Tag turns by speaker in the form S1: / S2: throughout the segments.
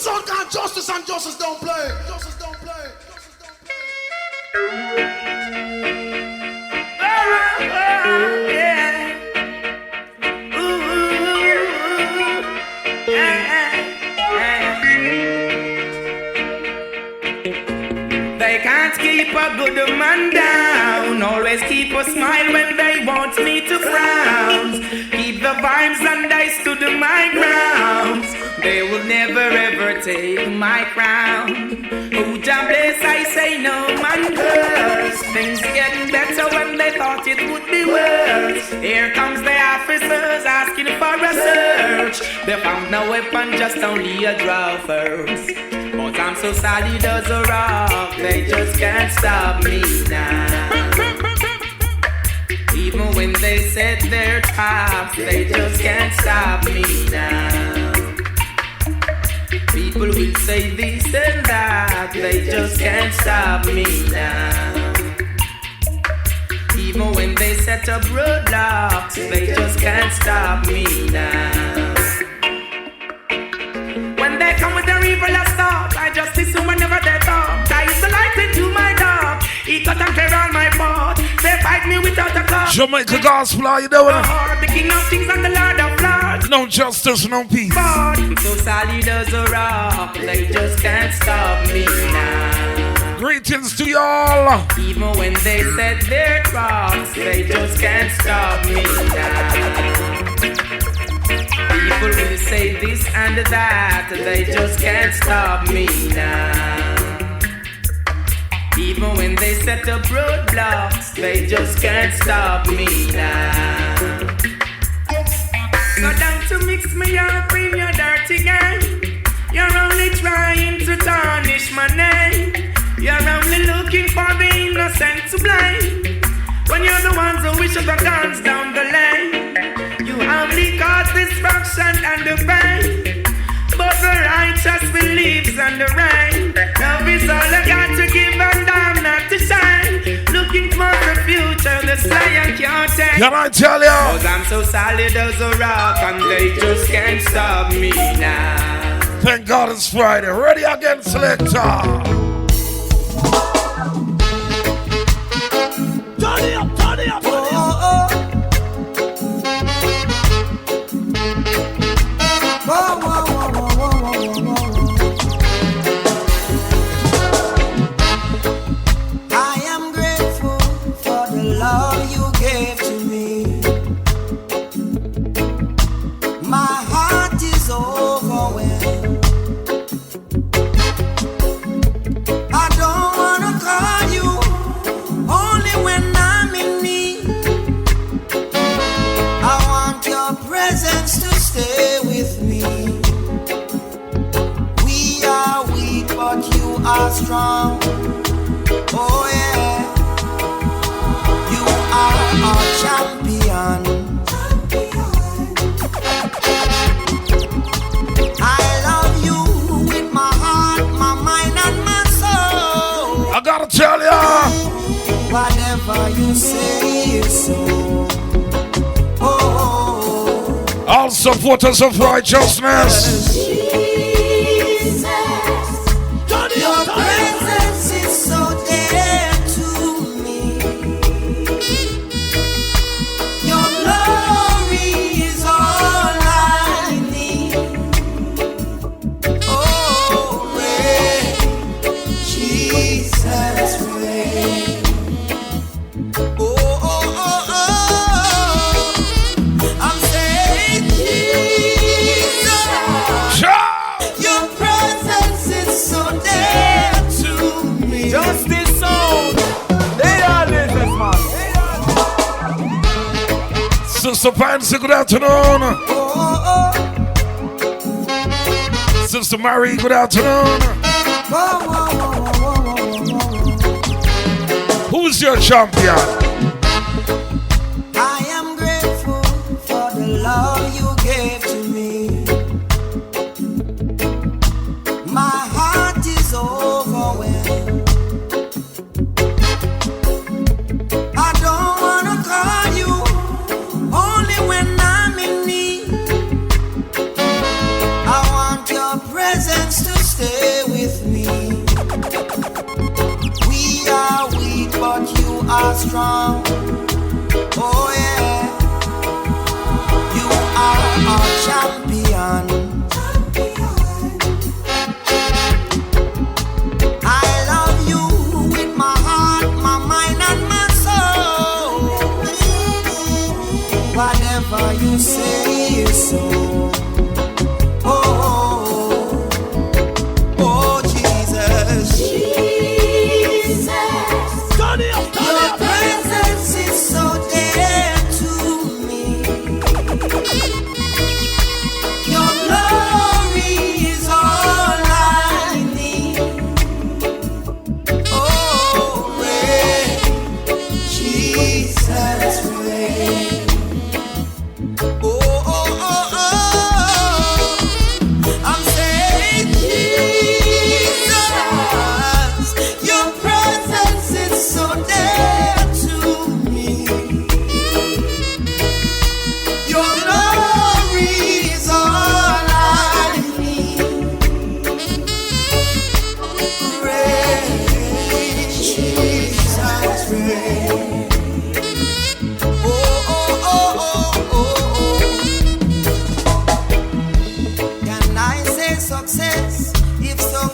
S1: sound called Justice, and Justice don't play. Justice don't play.
S2: They can't keep a good man down. Always keep a smile when they want me to frown. Keep the vibes and I stood my ground. They will never ever take my crown. Oh, Jah bless, I say no man curse. Things getting better when they thought it would be worse. Here comes the officers asking for a search. They found no weapon, just only a draw first. But I'm so solid as a rock, they just can't stop me now. Even when they set their traps, they just can't stop me now. People will say this and that, they just can't stop me now. Even when they set up roadblocks, they just can't stop me now. When they come with their evil thought, I just assume whenever they talk. I is the light into my dark. He cut and clear all my path. They fight me without a cause.
S3: Jamaica Gospel, how you doing?
S2: The King of Kings and the Lord of Lords.
S3: No justice, no peace.
S2: But so solid as a rock, they just can't stop me now.
S3: Greetings to y'all.
S2: Even when they set their traps, they just can't stop me now. People will say this and that, they just can't stop me now. Even when they set up roadblocks, they just can't stop me now. So don't mix me up in your dirty game. You're only trying to tarnish my name. You're only looking for the innocent to blame. When you're the ones who wish the guns down the lane. You only cause destruction and the pain. But the righteous believes in the rain. Love is all I got to give and I'm not to shine. Looking for the future, the sky can't take.
S3: Can I tell ya?
S2: Cause I'm so solid as a rock and they just can't stop me now.
S3: Thank God it's Friday. Ready again, selector.
S1: Turn it up, turn it up, turn it up.
S4: I am grateful for the love you gave to me. My heart is overwhelmed. I don't wanna call you only when I'm in need. I want your presence to stay with me. We are weak, but you are strong. Oh yeah, you are our champion. I love you with my heart, my mind, and my soul.
S3: I gotta tell ya.
S4: Whatever you say is so. Oh,
S3: All supporters of righteousness.
S4: Jesus, your presence is so dear to me. Your glory is all I need. Oh, reign, Jesus, reign. I'm saying, Jesus, your presence is so dear to me.
S1: Justice sound. They are listeners, man.
S3: Sister Pansy, good afternoon. Sister Mary, good afternoon. Who's your champion?
S4: I am grateful for the love you gave to me. My heart is overwhelmed. I don't wanna call you only when I'm in need. I want your presence to strong. Oh yeah, you are our champion. I love you with my heart, my mind and my soul. Whatever you say is so.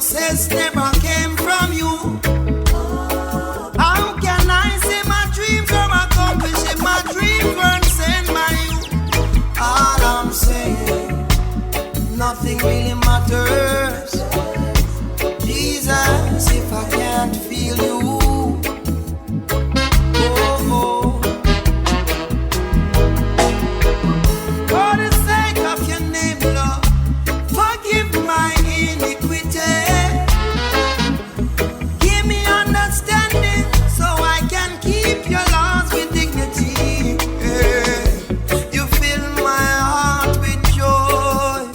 S4: Success never came from you. How can I say my dreams are accomplished if my dreams weren't sent by you? All I'm saying, nothing really matters. Jesus, if I can't feel you. For the sake of your name, Lord, forgive my iniquity. Give me understanding so I can keep your laws with dignity. You fill my heart with joy.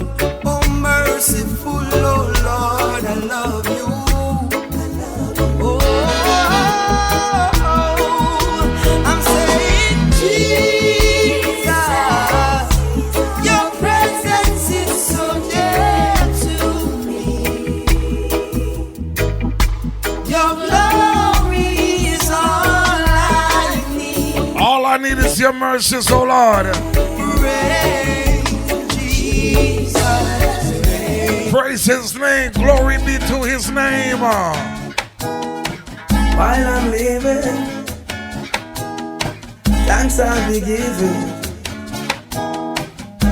S4: Oh, merciful, oh Lord, I love you. Oh, I'm saying, Jesus, your presence is so dear to me. Your glory is all I need.
S3: All I need is your mercies, oh Lord.
S4: Praise Jesus.
S3: Praise his name. Glory be to his name.
S5: While I'm living, thanks I'll be giving.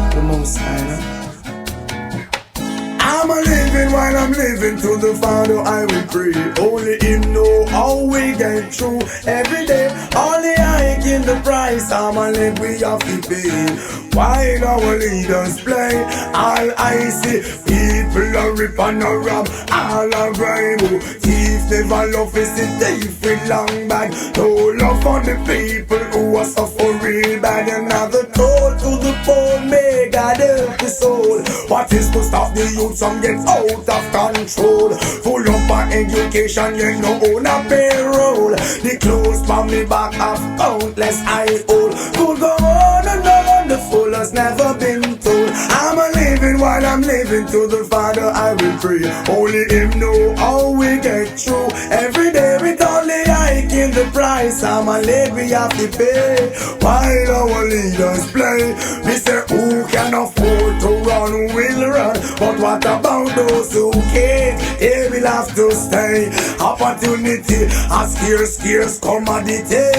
S5: The Most High. I'm a living while I'm living to the Father I will pray. Only him know how we get through every day. Only I give the price. I'm a live we have to pay. While our leaders play, all I see people are rip and a rob, all a bribe. Thief never love is the thief with long bag. No love for the people who are suffering bad. Another toll to the poor, may God help the soul. What is to stop the youth from get out of control? Full up on education, you know own a payroll. The clothes from me back have countless I old. Could go on and on, the full has never been told. I'm a living while I'm living to the Father I will pray. Only him know how we get through every day with only I give the price. I'm a live we have to pay. While our leaders play, we say who can afford to run will run. But what about those who can't? They will have to stay. Opportunity a scarce commodity.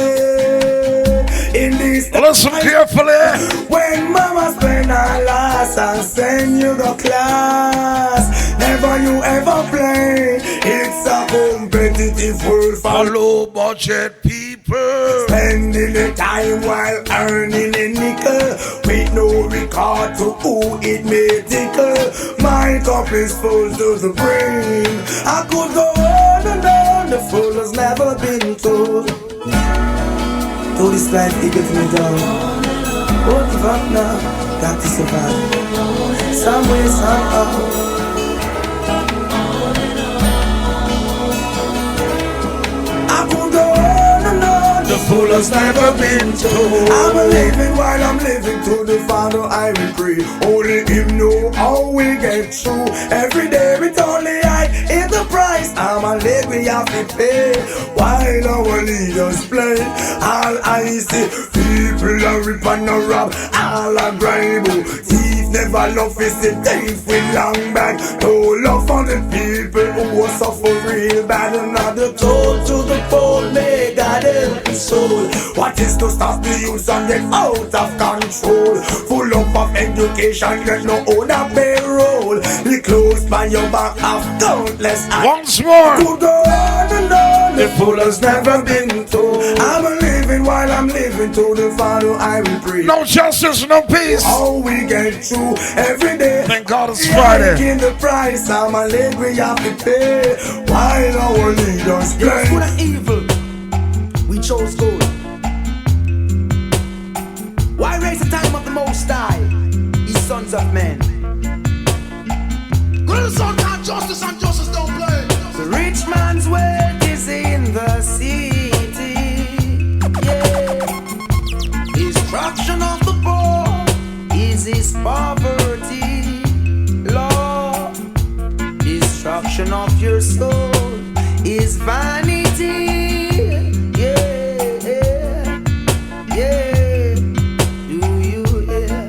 S5: In this
S3: listen carefully.
S5: When mama spend her last and send you to class, never you ever play. It's a competitive world for
S3: low budget people.
S5: Spending the time while earning a nickel, with no regard to who it may tickle. My cup is full to the brim. I could go on and on, the fool has never been told. Though this life it gets me down, won't give up now, got to survive. Some way, somehow. I could go on and on, the fool has never been told. I'm a living while I'm living to the Father I will pray. Only him know how we get through every day with only I in the price. I'm a live we have to pay. While our leaders play, all I see, people are rip and a rob, all are bribe. Thief never love is the thief with long back. No love for the people who are suffer real bad. Another told to the poor, may God help his soul. What is to stop the youth and get out of control? Full up of education, get no owner payroll. The clothes by your back have countless eyes.
S3: Once more.
S5: Could go on and on, the fool has never been told. I'm living while I'm living, to the Father I will pray.
S3: No justice, no peace.
S5: How we get through every day.
S3: Thank God it's Friday.
S5: In the price, I'm a leg we have to pay. While our leaders play.
S6: Good and evil, we chose good. Why raise the time of the Most High, ye sons of men?
S7: Good and son can't justice and justice don't play.
S6: The rich man's wealth is in the city, yeah. Destruction of the poor is his poverty, Lord. Destruction of your soul is vanity, yeah, yeah. Do you hear?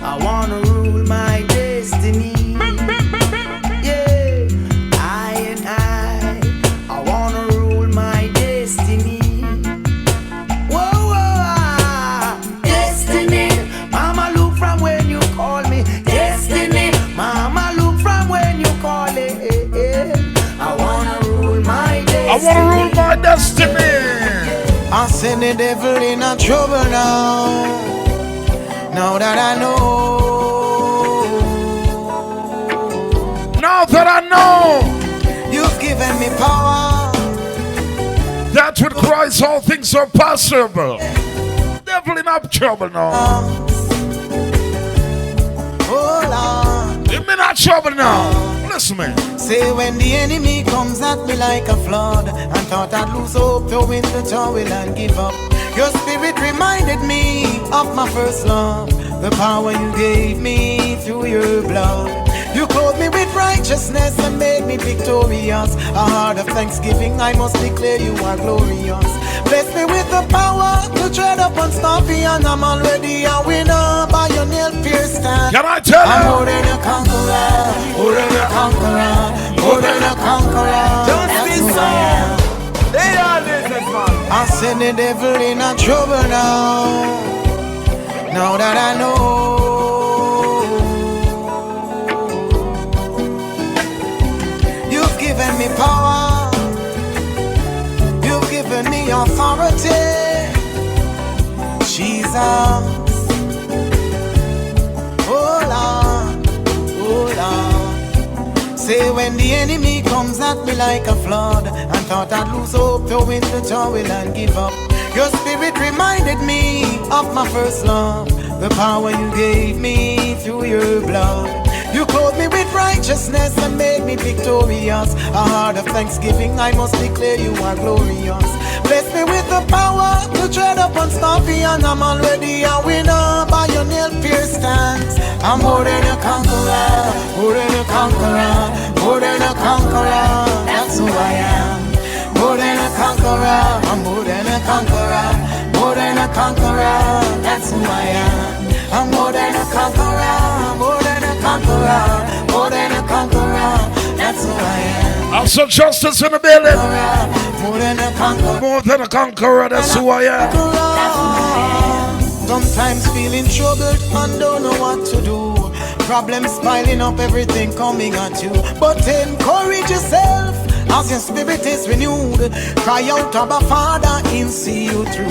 S6: I wanna rule my destiny. Yeah, I wanna rule my destiny. Whoa, destiny. Mama, look from when you call me. Destiny. Mama, look from when you call it. I wanna rule my destiny.
S3: I want to rule my destiny.
S6: I send the devil in a trouble now. Now that I know.
S3: Now that I know
S6: You've given me power.
S3: that with Christ all things are possible. Devil in up trouble now.
S6: Oh Lord.
S3: You mean not trouble now. Listen me.
S6: Say when the enemy comes at me like a flood, and thought I'd lose hope, throw in the towel and give up. Your spirit reminded me of my first love, the power you gave me through your blood. You clothed me with righteousness and made me victorious. A heart of thanksgiving, I must declare you are glorious. Bless me with the power to tread upon scorpion. I'm already a winner by your nail-pierced hand.
S3: Can I tell
S6: I'm
S3: you?
S6: more than a conqueror, more than a conqueror, more than a conqueror. That's who I am.
S1: They are businessman.
S6: I send the devil in a trouble now. Now that I know. You've given me power. You've given me authority. Jesus. Oh Lord. Oh Lord. Say when the enemy comes at me like a flood, and thought I'd lose hope, throw in the towel and give up. Your spirit reminded me of my first love, the power you gave me through your blood. You clothed me with righteousness and made me victorious. A heart of thanksgiving, I must declare you are glorious. Bless me with the power to tread upon scorpion. I'm already a winner by your nail-pierced hands. I'm more than a conqueror, more than a conqueror, more than a conqueror. That's who I am. More than a conqueror, I'm more than a conqueror, more than a conqueror. That's who I am. I'm more than a conqueror, more than a conqueror, more than a conqueror. That's who I am.
S3: I'm so justice in the building.
S6: More than a conqueror,
S3: More than a conqueror, that's who I am.
S6: Sometimes feeling troubled and don't know what to do. Problems piling up, everything coming at you. But encourage yourself as your spirit is renewed. Cry out, Abba Father, He'll see you through.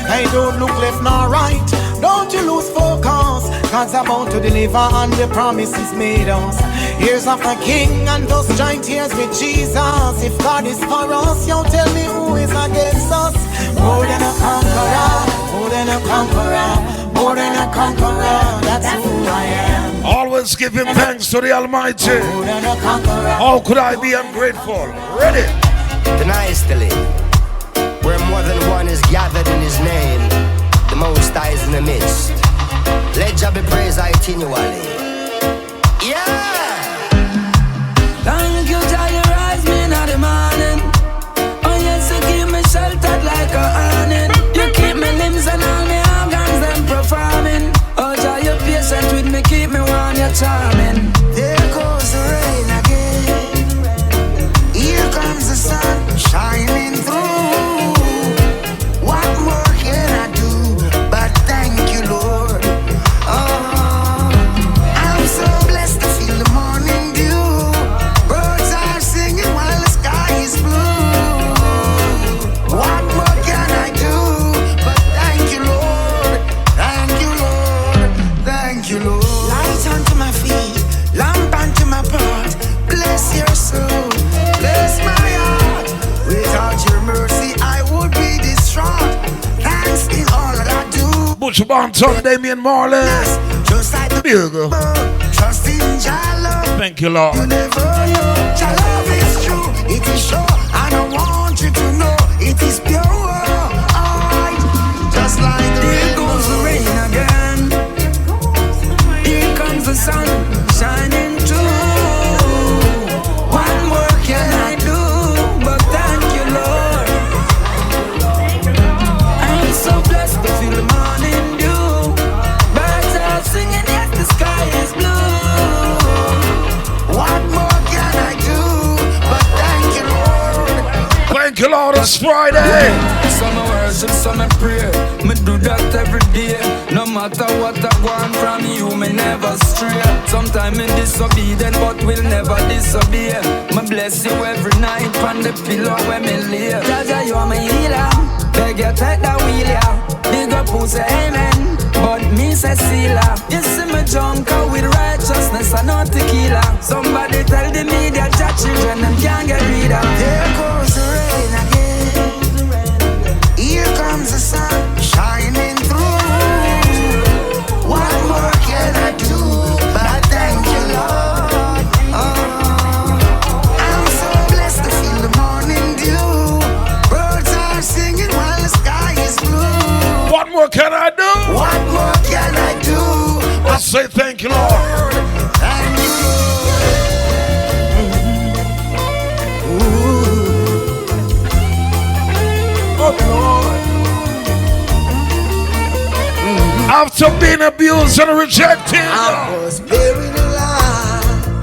S6: Hey, don't look left nor right, don't you lose focus. God's about to deliver and the promises made us. Ears of the King and those giant tears with Jesus. If God is for us, you tell me who is against us. More than a conqueror, more than a conqueror, more than a conqueror. That's who I am.
S3: Always giving thanks to the Almighty.
S6: More than a conqueror.
S3: How could I be ungrateful? Ready?
S8: Nicely, where more than one is gathered in His name, the Most High is in the midst. Let Jah be praised continually. Yeah.
S6: charming. There goes the rain again. Here comes the sun shining through. What more can I do but thank you, Lord? Oh, I'm so blessed to feel the morning dew. Birds are singing while the sky is blue. What more can I do but thank you, Lord? Thank you, Lord. Thank you, Lord. Light unto my feet, lamp unto my path. Bless your soul, bless my heart. Without your mercy, I would be distraught. Thanks in all that I do.
S3: Butcher Bon Sunday, me and Marley.
S6: Just like the
S3: Bugle.
S6: trust in Jah love.
S3: Thank you, Lord.
S6: You never know. Jah love is true, it is sure. And I want you to know it is pure. Alright. Just like the rain goes the rain again. Here comes the sun shining through. What more can I do but thank you, Lord? I'm so blessed to feel the morning dew. Birds are singing, yes, the sky is blue. What more can I do but thank you, Lord?
S3: Thank you, Lord. It's Friday.
S9: Some I worship, some I pray. Me do that every day. No matter what I want from you, me never stray. Sometimes me disobedient, but will never disobey. Me bless you every night on the pillow where me lay. Jaja, you are my healer. Beg you take the wheel, yeah. Big up who say amen, but me say sealer. You see me drunk with righteousness and not tequila. Somebody tell the media that children them can't get rid of.
S6: There goes the rain again. Here comes the sun shining through. What more can I do but thank you, Lord? Oh, I'm so blessed to feel the morning dew. Birds are singing while the sky is blue.
S3: What more can I do?
S6: What more can I do?
S3: I say thank you, Lord.
S6: Thank you,
S3: After being abused and rejected,
S6: I was buried alive,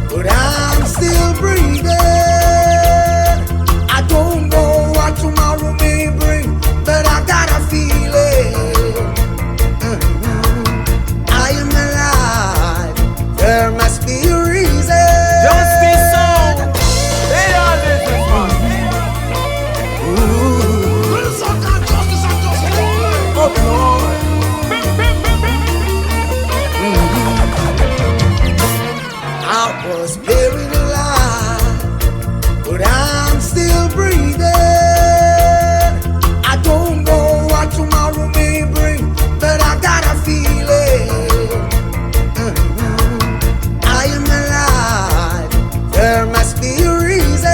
S6: but I'm still breathing. I don't know what tomorrow may bring, but I got a feeling. I am alive. There must be a reason.
S1: Justice sound. They are this man.
S6: Oh Lord. I was buried alive, but I'm still breathing. I don't know what tomorrow may bring, but I got a feeling. I am alive. There must be a reason.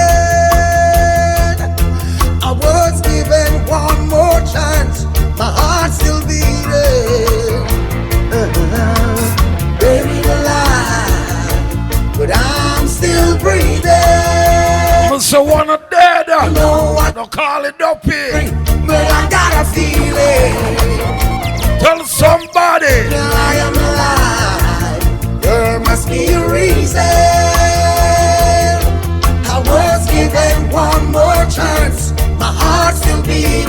S6: I was given one more chance. My heart still beating. Buried alive, but I'm still breathing.
S3: so wanna dead.
S6: No, I
S3: don't call it up here,
S6: but I got a feeling.
S3: Tell somebody
S6: Now I am alive. There must be a reason. I was given one more chance. My heart still beating.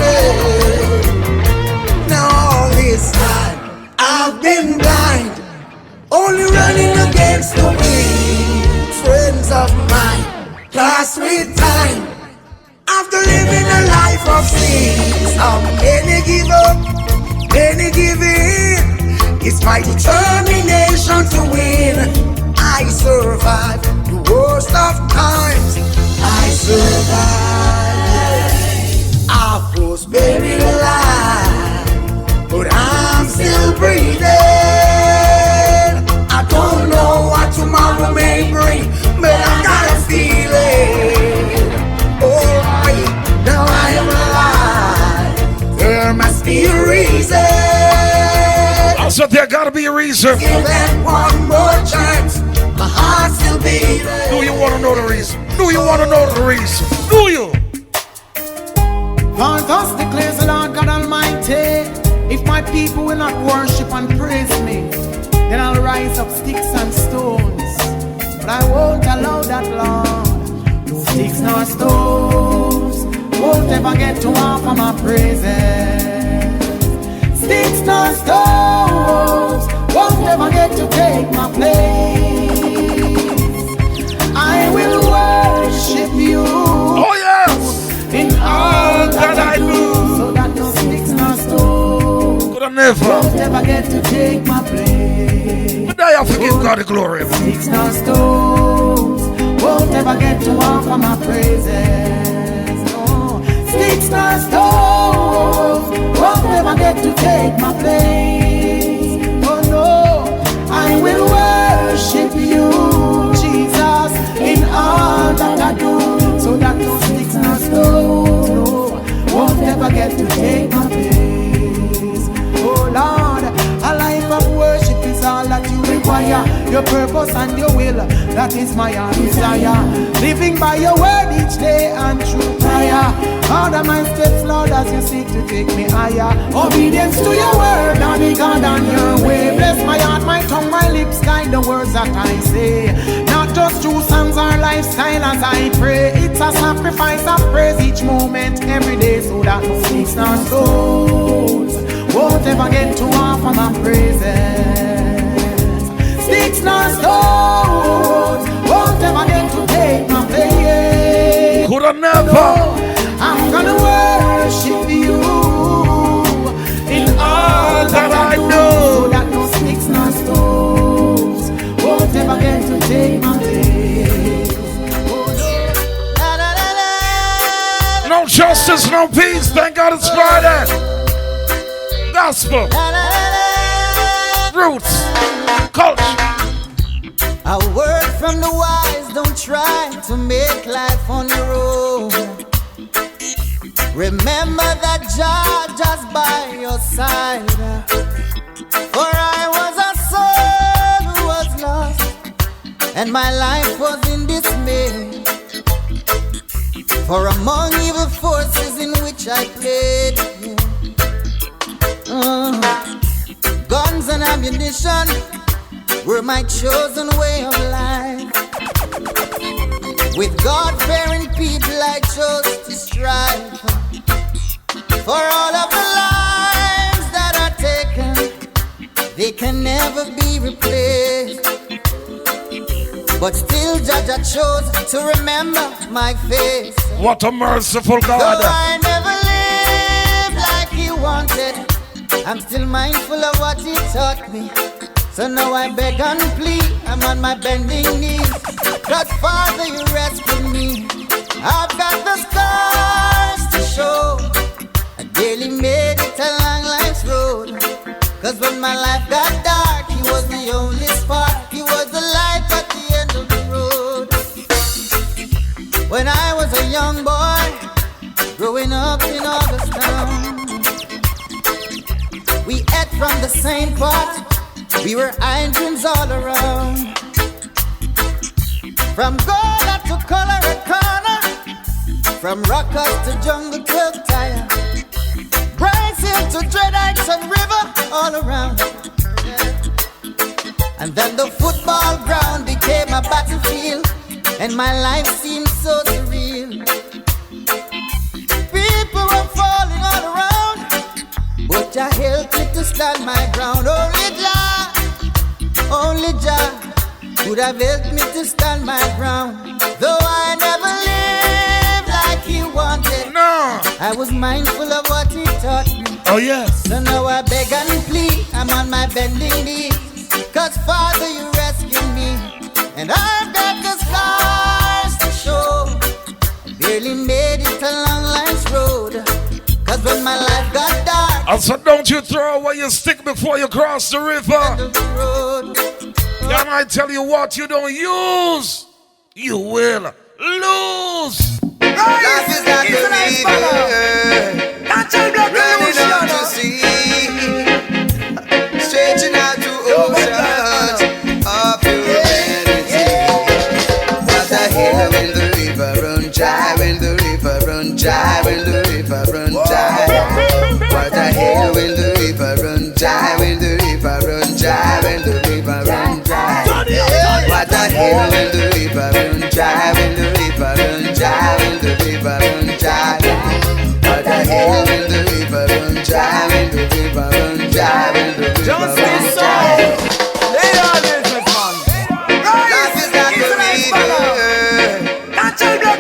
S6: Now all this time I've been blind, only running against the wind. Friends of mine lost with time. After living a life of sin, how many give up, many give in. It's my determination to win. I survived the worst of times. I survived. I was buried alive, but I'm still breathing. I don't know what tomorrow may bring, but I got a feeling. Alright, now I am alive. There must be a reason.
S3: Also, there gotta be a reason.
S6: Give them one more chance. My heart still beating.
S3: Do you wanna know the reason? Do you wanna know the reason? Do you?
S10: For thus declares the Lord God Almighty, if my people will not worship and praise me,
S6: then I'll rise up sticks and stones. But I won't allow that, Lord. No sticks nor stones won't ever get to offer my praises. Sticks nor stones won't ever get to take my place. I will worship you.
S3: Oh yes!
S6: In all that I do, so that no sticks nor stones
S3: won't
S6: ever get to take my place.
S3: But I have to give God the glory.
S6: Sticks nor stones won't ever get to offer my praises. No, sticks nor stones won't ever get to take my place. Oh no, I will worship you, Jesus, in all that I do, so that no sticks nor stones won't ever get to take my place. Oh Lord, a life of worship is all that you require. Your purpose and your will, that is my heart desire. Living by your word each day and through prayer. Order my steps, Lord, as you seek to take me higher. Obedience to your word, now be God on your way. Bless my heart, my tongue, my lips, guide the words that I say. Not just true songs or lifestyle as I pray. It's a sacrifice of praise each moment, every day, so that no sticks nor stones won't ever get to offer my praises. Sticks nor stones won't ever get to take my place.
S3: Could I never?
S6: No, I'm gonna worship you in all that I do, so that no sticks nor stones won't ever get to take my place.
S3: No justice, no peace. Thank God it's Friday. Gospel, roots, culture.
S11: A word from the wise, don't try to make life on your own. Remember that Jah just by your side. For I was a soul who was lost, and my life was in dismay. For among evil forces in which I played, guns and ammunition were my chosen way of life. With God-fearing people I chose to strive. For all of the lives that are taken, they can never be replaced. But still Jah chose to remember my face.
S3: What a merciful God.
S11: Though I never lived like He wanted, I'm still mindful of what He taught me. So now I beg and plead, I'm on my bending knees. God, Father, you rescued me. I've got the scars to show. I daily made it along life's road. Cause when my life got dark, He was the only spark. He was the light at the end of the road. When I was a young boy, growing up in Augustown, we ate from the same pot. We were iron dreams all around. From Gola to Colorado Corner, from Rockers to Jungle to Tire, Bryce Hill to Dread Heights and River, all around. And then the football ground became a battlefield, and my life seemed so surreal. People were falling all around, but Jah helped me to stand my ground. Only Jah could have helped me to stand my ground. Though I never lived like He wanted,
S3: no,
S11: I was mindful of what He taught me.
S3: Oh yes.
S11: So now I beg and plead, I'm on my bending knees. Cause Father, you rescued me, and I've got the scars to show. I barely made it along life's road. Cause when my life got dark,
S3: I said, don't you throw away your stick before you cross the river. Can I tell you what you don't use, you will lose.
S4: Life is like a river, running out to sea, stretching out to oceans of humanity. What the hell when the river run dry, when the river run dry, when the river run dry. What the hell when the river run dry, when the river run dry, when the river
S2: hell when the river run dry, when the river run dry, when the river run dry. What the hell when the river run dry, when the river run dry, when the river run dry.
S1: They are business man.
S2: Life is like a river,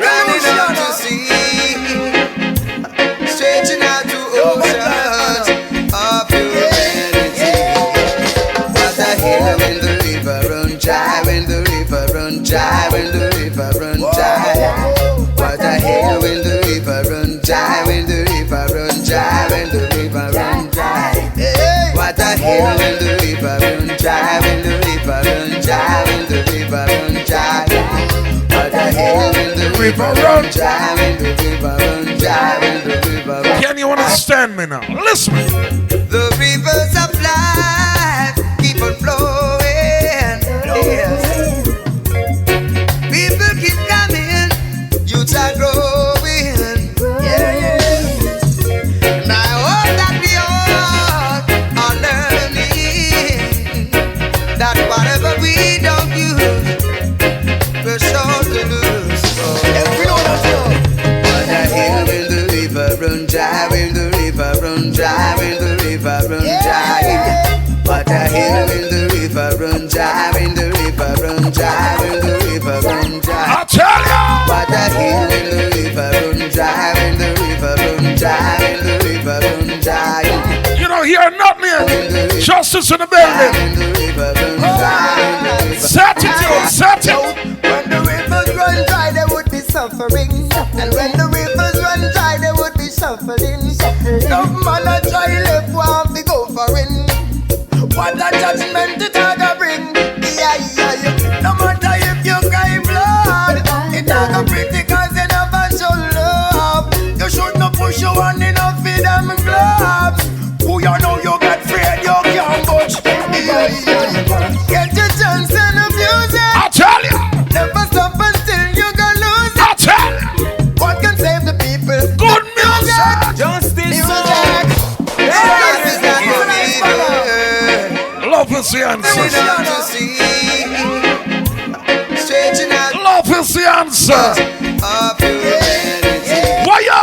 S2: running out to sea, stretching out to oceans of humanity. What the hell when the river run dry, when the river run dry, when the river run dry. What the hell when the river run dry, when the river run dry, when the river run dry. What the hell when the river run dry, when the river run dry, when the river run dry. What the hell when the river run dry, when the river run dry, when the river run dry.
S3: Can you understand me now? Listen.
S2: The rivers of life keep on flowing. Yes. People keep coming, youths are growing. Yeah, yeah. And I hope that we all are learning that whatever we don't use, we're sure to lose. What the hell when the river run dry, when the river run dry, when the river run dry. What the hell when the river run dry, when the river run dry, when the river run dry.
S3: I'll tell you.
S2: What the hell when the river run dry, when the river run dry, when the river run dry.
S3: You don't hear nothing here. Justice in the building.
S2: When the river run dry,
S3: Set it, set it.
S4: When the rivers run dry, there would be suffering. And when the rivers run dry, there would be shuffling. No man a try left one be go for in. What a judgment it a go bring. Yeah, yeah, yeah. No matter if you cry blood, it a go pretty cause you never show love. You should not push your hand enough for them gloves. Who you know you get afraid you can't budge. Yeah, yeah, yeah. Get your chance and abuse it.
S3: I'll tell you.
S4: Never stop until you go lose it.
S3: I'll tell you.
S4: What can save the people?
S3: Good music.
S1: Justice
S4: Music.
S2: life is like a river,
S3: Love is the answer.
S2: running out to sea, stretching out
S3: Love is the answer.
S2: of humanity.
S3: Why yo?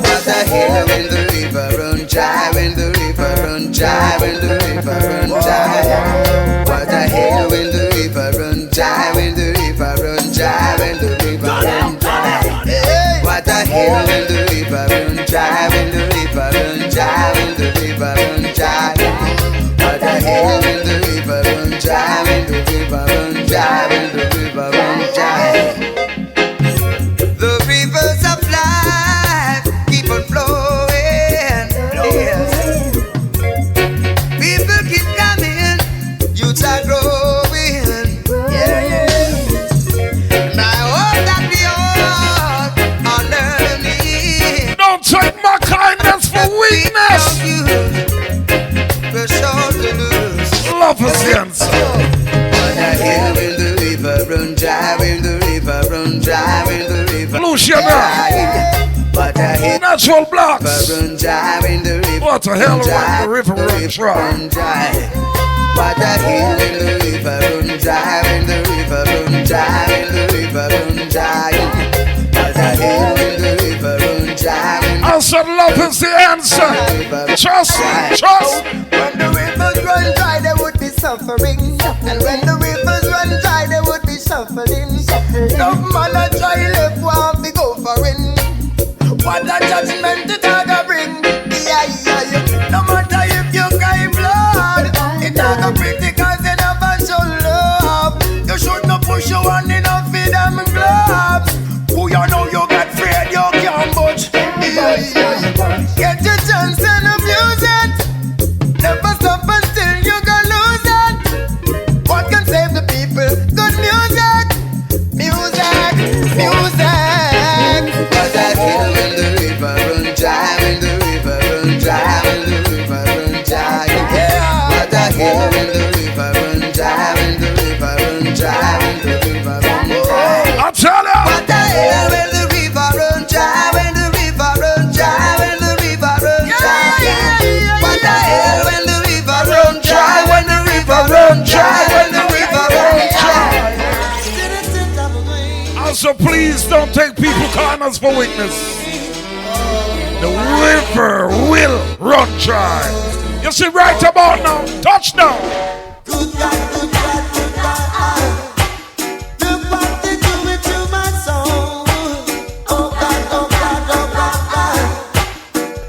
S2: What the hell when the river run dry, when the river run dry, when the river run dry. What the hell when the river run dry, when the river run dry, when the river run dry. What the hell when the river run dry, when the river run dry, when the river run dry. What the hell when the river run dry, when the river run dry, when the river run dry. The rivers of life keep on flowing. Yes. People keep coming, youths are growing. Yeah, yeah. And I hope that we all are learning.
S3: Don't take my kindness for weakness.
S2: We're sure to lose.
S3: Love is the answer.
S2: What the hell when the river run dry, when the river run dry, when the river
S3: Luciana.
S2: dry. What the hell
S3: Natural blocks.
S2: run dry, when the river
S3: What the hell
S2: run
S3: when
S2: dry,
S3: the river runs dry?
S2: run dry. What the hell when the river run dry, when the river run dry, when the river run dry. What the hell when the river run dry, when
S3: I said love is the answer. Trust, trust.
S4: When the rivers run dry, there would be suffering. And when the rivers run dry, there would be shuffling. No man a try left one be go for in. What a judgment it a go bring. Yeah, yeah, yeah. No matter if you cry blood, it a go pretty cause you never show love. You should not push your hand enough for them gloves. Who you know you get afraid you can't budge. Yeah, yeah, yeah. Get your chance and abuse it. Never stop until you go lose it. What can save the people? Good music. Music. Music.
S2: what the hell when the river run dry,
S3: So please don't take people corners for witness. The river will run dry. You see right about now, touchdown.
S4: Good God, good God, good God. Look what they doing to my soul. Oh God, oh God, oh God, God.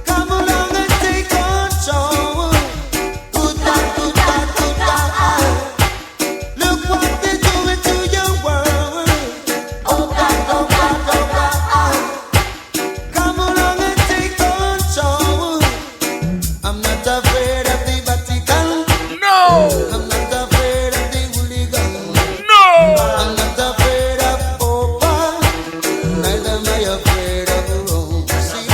S4: Come along and take control. Good God, good God, good God. Look what they doing to your world. Oh God, oh God, oh God. Come along and take control. I'm not afraid of the Vatican.
S3: No.
S4: I'm not afraid of the hooligans.
S3: No.
S4: I'm not afraid of Opa. Neither am I afraid of Rome. See,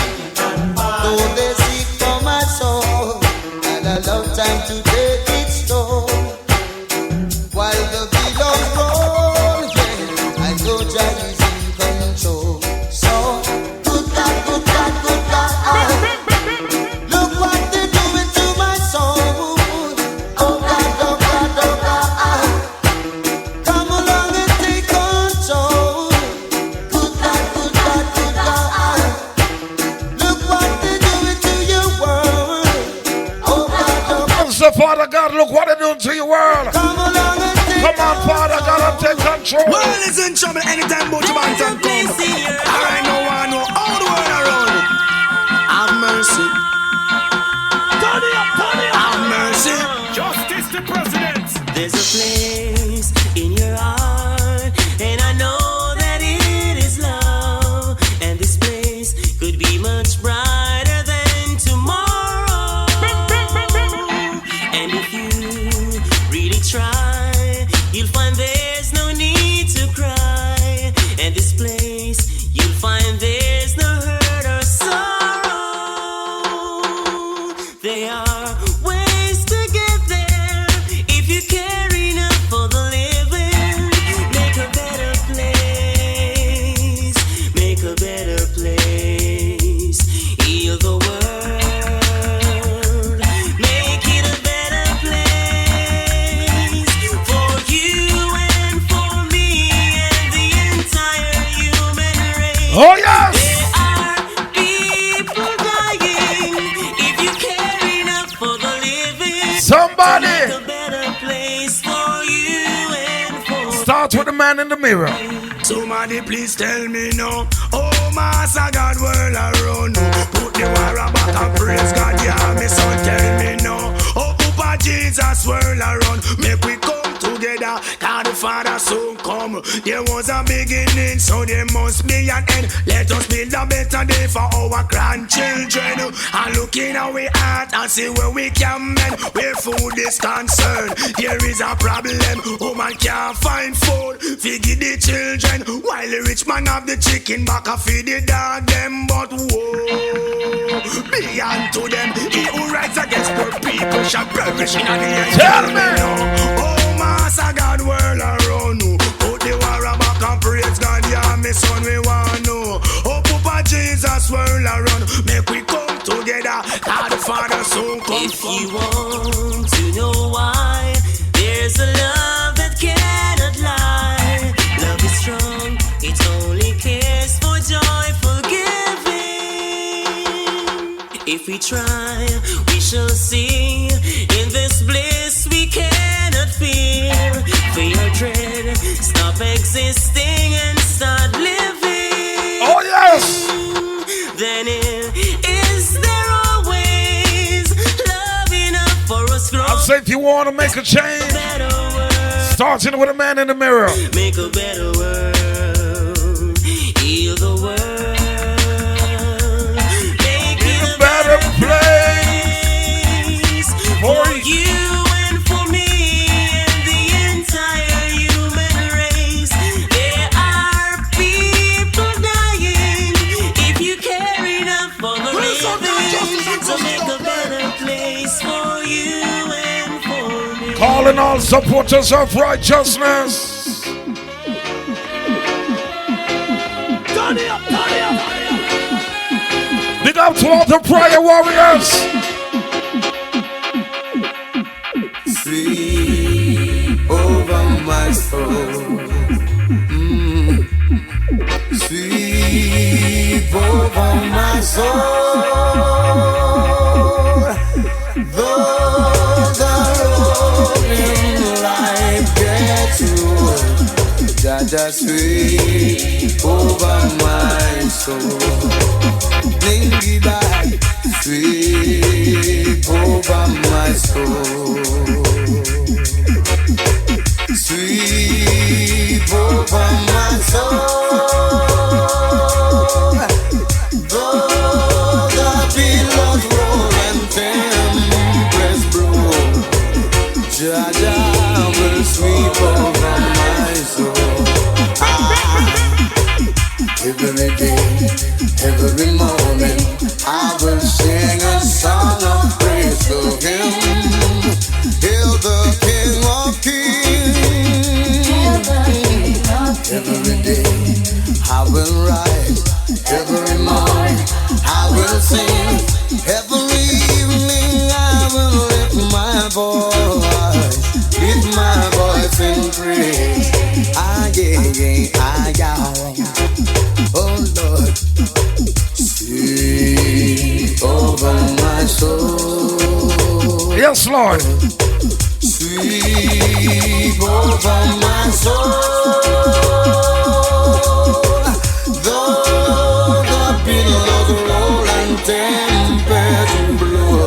S4: though they seek for my soul, and I love time to take its toll. While the billows roll, yeah, I know Jah is in control. So, good God, good God, good God. Look what they're doing to my soul. Oh God, oh God, oh God. Come along and take control. Good God, good God, good God. Look what they're doing to your world. Oh God, oh God.
S3: So Father God, look what they're doing to your world.
S4: Come along and take
S3: Come on, Father God, and take control.
S7: World is in trouble anytime Butch Banton come. Alright, no one know all the world around. Have mercy. Have mercy.
S1: Justice to president.
S2: There's a place in your heart, and I know that it is love. And this place could be much brighter than tomorrow. And if you really try, you'll find there's no need to cry. And this place, you'll find there's no hurt or sorrow. There are ways to get there if you care enough for the living. Make a better place. Make a better place. Heal the world. Make it a better place for you and for me and the entire human race.
S3: Oh yes.
S2: There are people dying if you care enough for the living.
S3: Somebody.
S2: Make a better place for you and for
S3: Start with the man in the mirror.
S7: Somebody please tell me no. Oh, Master God, world around. Put the war back and praise God, yeah, me son, tell me no. Oh, Papa Jesus, world around. Make we come together, God the Father soon come. There was a beginning, so there must be an end. Let us build a better day for our grandchildren. And look in our heart and see where we can mend. Where food is concerned, there is a problem. Woman can't find food, feed the children. While the rich man have the chicken back and feed the dog them. But woe be unto them. He who rights against poor people shall perish in the end.
S3: Tell me.
S7: Oh, Master God, world around. Put the war back and praise God, yeah, me son, we want know. Oh, Papa Jesus, world around. Make we come together, God the Father soon come.
S2: If you want to know why, there's a love that cannot lie. Love is strong, it only cares for joyful giving. If we try, we shall see. In this bliss we cannot fear. Fear, dread, stop existing and start living.
S3: Oh yes.
S2: Then is there always love enough for us growing?
S3: I'll say if you want to make a change,
S2: Better world.
S3: starting with a man in the mirror.
S2: Make a better world. Heal the world. Make it a
S3: Better
S2: place for you and for me and the entire human race. There are people dying if you care enough for the living. So make a better place for you and for me.
S3: Calling all supporters of righteousness. Big up to all the prayer warriors.
S4: Sweep over my soul.
S6: soul. Though the road in life gets rough, Jaja sweep over my soul. Lingy back, sweep over my soul. Sweep over my soul. Though the billows roll and tempests blow, Jaja will sweep over my soul. Every day, every morning, I will sing a song of praise to Him. Hail the King of Kings. Every day, I will rise. Every morning, I will sing. Every evening, I will lift my voice in praise. Oh Lord, sweep over my soul.
S3: Yes, Lord.
S6: Sweep over my soul. Though the billows roll and tempests blow,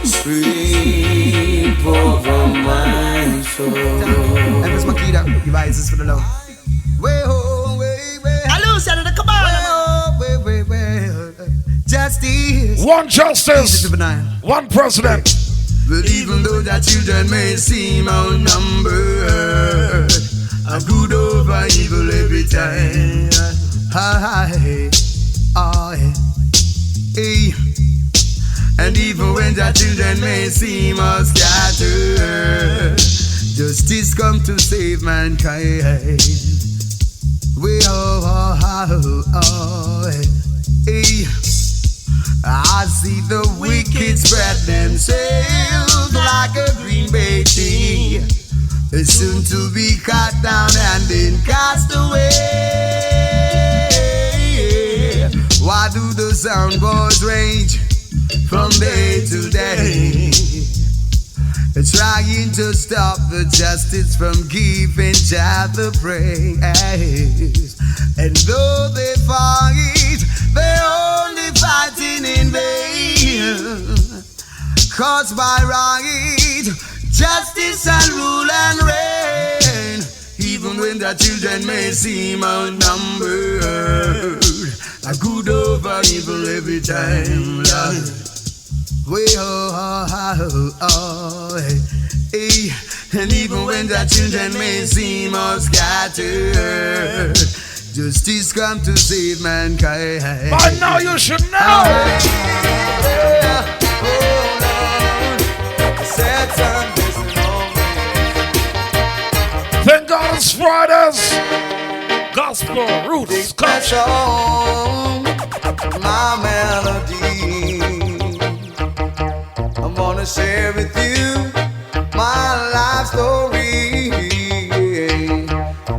S6: sweep over my soul.
S12: And this Makita devices for the love. Way ho, way. Hello, Senator, come on. Way. Justice.
S3: One justice. One president.
S6: But even though the children may seem outnumbered, I'm good over evil every time. And even when the children may seem scattered, justice come to save mankind. I see the wicked spread themselves like a green bay tree, soon to be cut down and then cast away. Why do the sound boys rage from day to day, trying to stop the justice from giving child the praise? And though they fight, they're only fighting in vain, caused by right, justice and rule and reign. Even when the children may seem outnumbered, I good over evil every time, Lord. And even when the children may seem scattered, justice come to save mankind.
S3: By now you should know. Thank God it's Fridays. Gospel roots.
S6: My melody, I wanna share with you my life story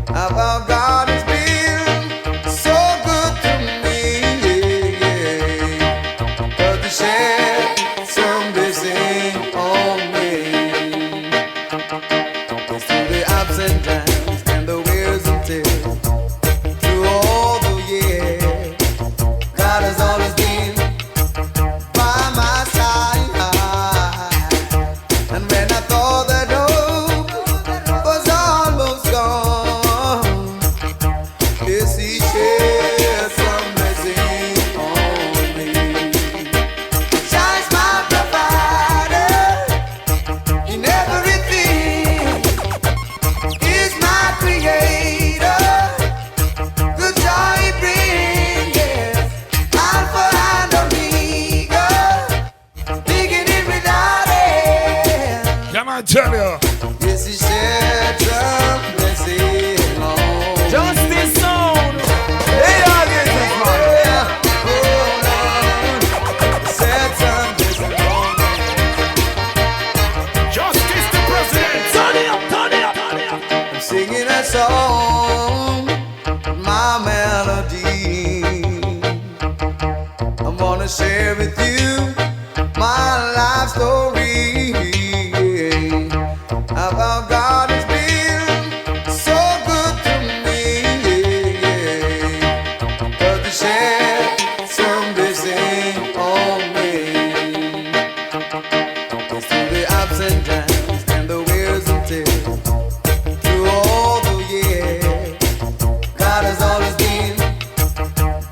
S6: about God has been so good to me. But to share some blessing on me, it's through the ups and downs and the wears and tears, through all the years, God has always been by my side. And when I thought that hope was almost gone, yes, He shared some blessing on me. Shines my provider in everything. He's my creator. The joy He brings, yes, Alpha and Omega, beginning without end.
S3: Can I tell you?
S6: Yes, He shared some blessing on me.
S1: Justice sound. Hey, all this is man.
S6: Said some blessing on me.
S1: Justice the president. Turn it up.
S6: I'm singing a song, my melody. I
S4: Oh, God has been so good to me. But to share some blessing on me. It's through the ups and downs and the wears and tears. Through all the years, God has always been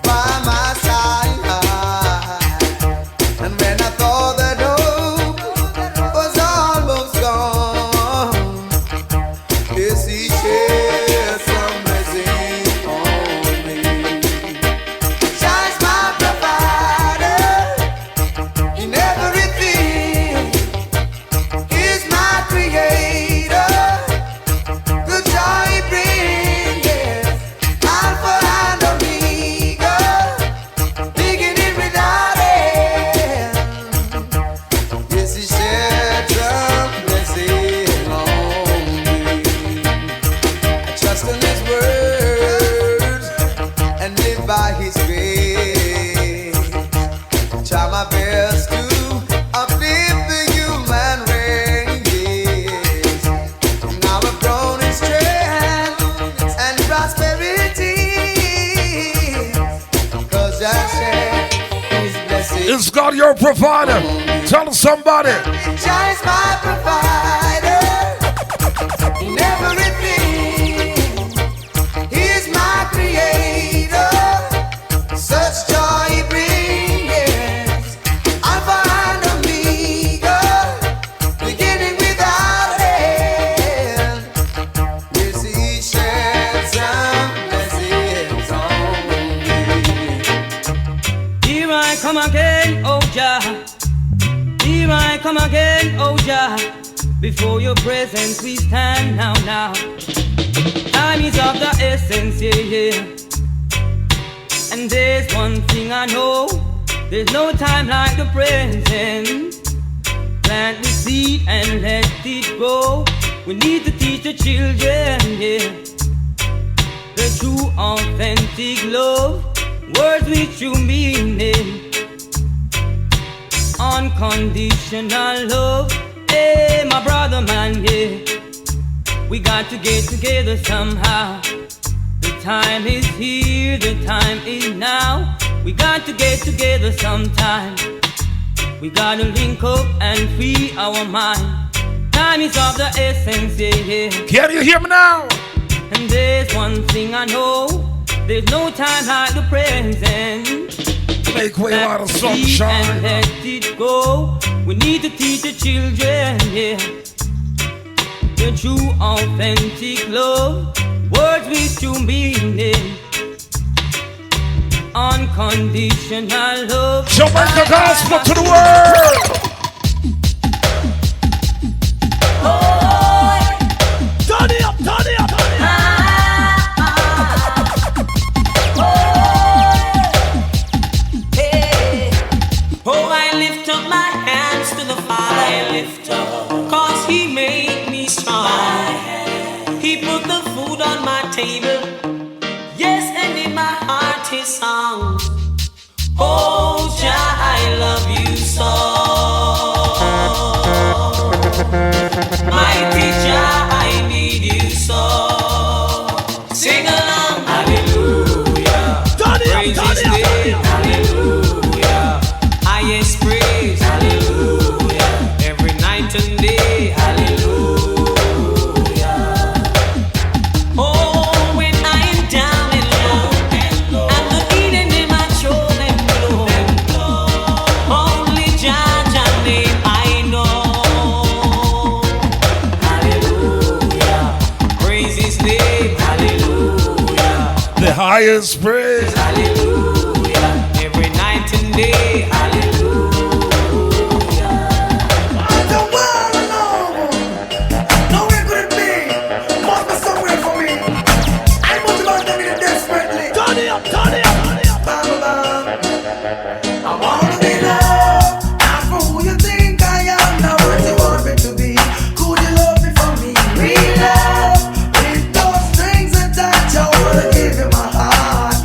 S4: by my side. And when I thought that hope was almost gone, yes, He shed some blessing on me. Shines my provider in everything. He's my creator. The joy He brings, yes. Alpha and Omega, beginning without end. Yes, He shed some blessing on me. I trust in His words and live by His grace. Try my best to uplift the human race. Now I've grown in strength and prosperity, 'cause I share His blessings.
S3: Is God your provider? Tell somebody.
S4: Just my provider in everything. He's my creator. Such joy He brings. Alpha and Omega, beginning without end. Yes, He shed some blessings on me.
S2: Here I come again, oh Jah. Here I come again, oh Jah. Before your presence we stand now. Time is of the essence, yeah. And there's one thing I know. There's no time like the present. Plant the seed and let it grow. We need to teach the children, yeah, the true authentic love. Words with true meaning. Unconditional love. Hey, my brother man, yeah. We got to get together somehow. The time is here, the time is now. We got to get together sometime. We gotta link up and free our mind. Time is of the essence, yeah.
S3: Can you hear me now?
S2: And there's one thing I know. There's no time like the present.
S3: Make way out of sunshine.
S2: And let it go. We need to teach the children, yeah, the true authentic love. Words with true meaning. Unconditional love.
S3: Jamaica gospel to the world.
S1: Turn it up, turn it up.
S2: Oh, I lift up my hands to the Father. I lift up, 'cause He made me strong. He put the food on my table. Yes, and in my heart His song. Oh, Jah, I love you so. Mighty Jah, I need you so. Sing along, hallelujah. Praise His name, hallelujah. Highest praise, hallelujah. Every night and day, hallelujah. Oh, when I am down and low, and the beating in my soul and blow, only Jah name I know. Hallelujah. Praise His name, hallelujah.
S3: The highest praise.
S2: Hallelujah. Every night and day, hallelujah.
S5: The world alone. Nowhere could it be. Must be somewhere for me. I must have done it desperately.
S1: Turn it up, turn it up, turn it up.
S5: I wanna be loved. Not for who you think I am. Not what you want me to be. Could you love me for me? Real love. With those strings attached, I wanna give you my heart.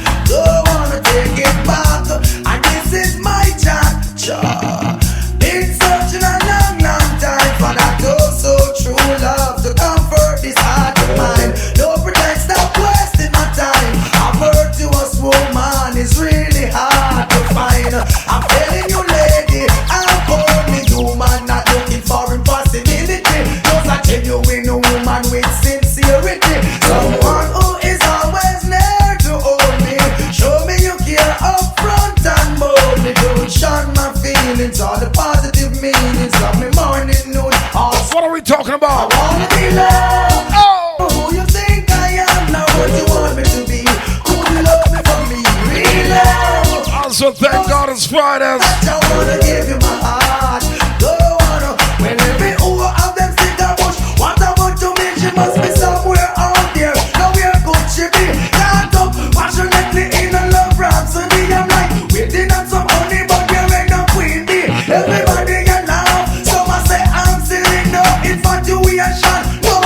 S5: wanna be loved. Who you think I am, not what you want me to be. Could you love me for me, real love?
S3: Also, thank God it's Fridays.
S5: I wanna give you my heart. Don't wanna, when every hour of them stick a bush. What I want to mean, she must be somewhere out there. Now where could she be? Can't up, passionately in a love rhapsody. I'm like, waiting on some honey, but we're in a queen bee. Everybody get now, so I say I'm silly. No infatuation, no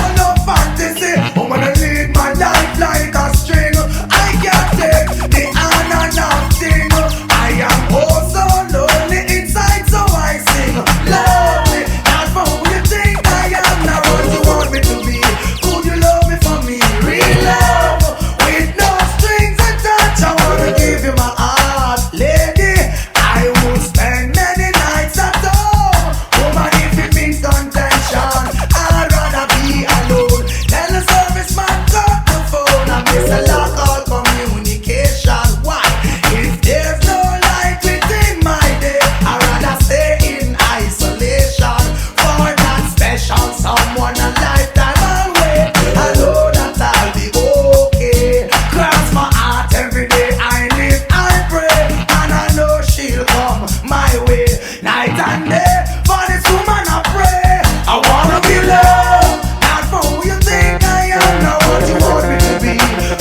S5: fantasy. I'm gonna lead my life like a string. I can't take the on and off thing. I am oh so lonely inside, so I sing. Love me, not for who you think I am, not what you want me to be. Could you love me for me, real love, with no strings attached? I wanna give you my heart, lady. I would spend many nights at home. Woman, if it means contention, I'd rather be alone. Tell the service man cut the phone. I miss a lot of communication. Why? If there's no light within my day, I'd rather stay in isolation. For that special someone a lifetime away, I know that I'll be okay. Cross my heart every day, I live, I pray, and I know she'll come my way. Night and day, for this woman I pray. I wanna be loved, not for who you think I am, not what you want me to be.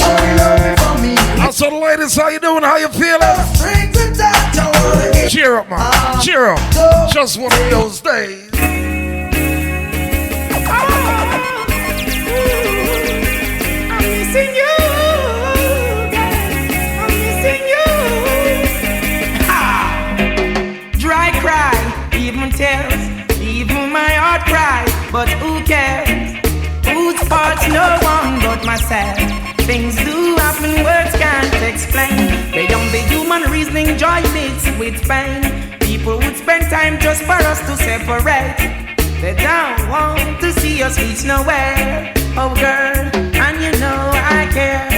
S5: Only love me for me.
S3: Also, ladies, how you doing? How you feeling?
S5: Strings attached, I wanna get
S3: Cheer up, man. Cheer up. Just one of those days.
S2: Dry cry, even tears, even my heart cries, but who cares? Whose fault's no one but myself. Things do happen, words can't explain. Beyond the human reasoning, joy mixed with pain. People would spend time just for us to separate. They don't want to see us reach nowhere. Oh girl, and you know I care.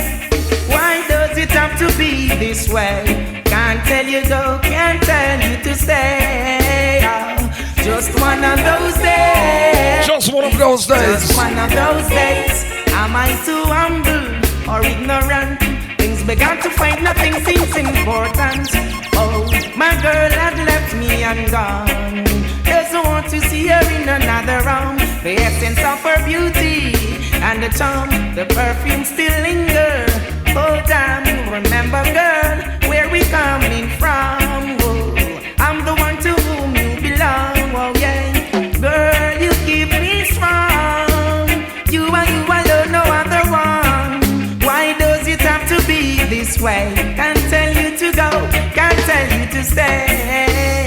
S2: Why does it have to be this way? Can't tell you go, can't tell you to stay. Oh, just one of those days.
S3: Just one of those days.
S2: Just one of those days. Am I too humble or ignorant? Things began to find nothing seems important. Oh, my girl had left me and gone. Doesn't want to see her in another room. The essence of her beauty and the charm, the perfume still linger. Oh damn, remember girl, where we coming from? Oh, I'm the one to whom you belong. Oh yeah, girl, you keep me strong. You alone, no other one. Why does it have to be this way? Can't tell you to go, can't tell you to stay.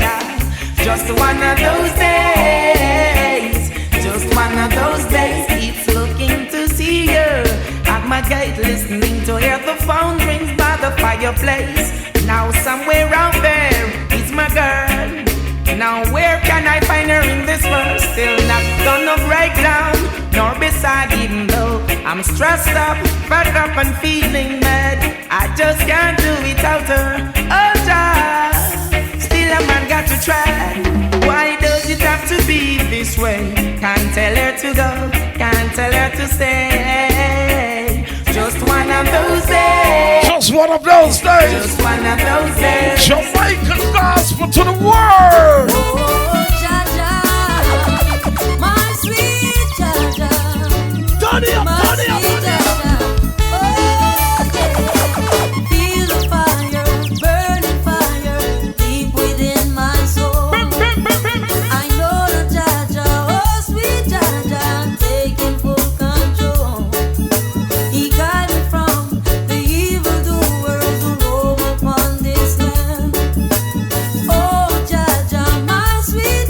S2: Just one of those days. Just one of those days. Keeps looking to see you at my gate, listening to hear the phone rings by the fireplace. Now somewhere out there is my girl. Now where can I find her in this world? Still not gonna break down, nor beside, even though I'm stressed up, fed up and feeling mad. I just can't do without her. Oh God, still a man got to try. Why does it have to be this way? Can't tell her to go, can't tell her to stay. Just one of those days.
S3: Just one of those days.
S2: Just one of those days.
S3: Jamaica gospel to the world.
S13: Oh, Jaja, my sweet Jaja.
S3: Turn it up, turn it up.
S13: Feel the fire, burning fire, deep within my soul. I know that Jaja, oh sweet Jaja, taking full control. He got me from the evildoers who roam upon this land. Oh Jaja, my sweet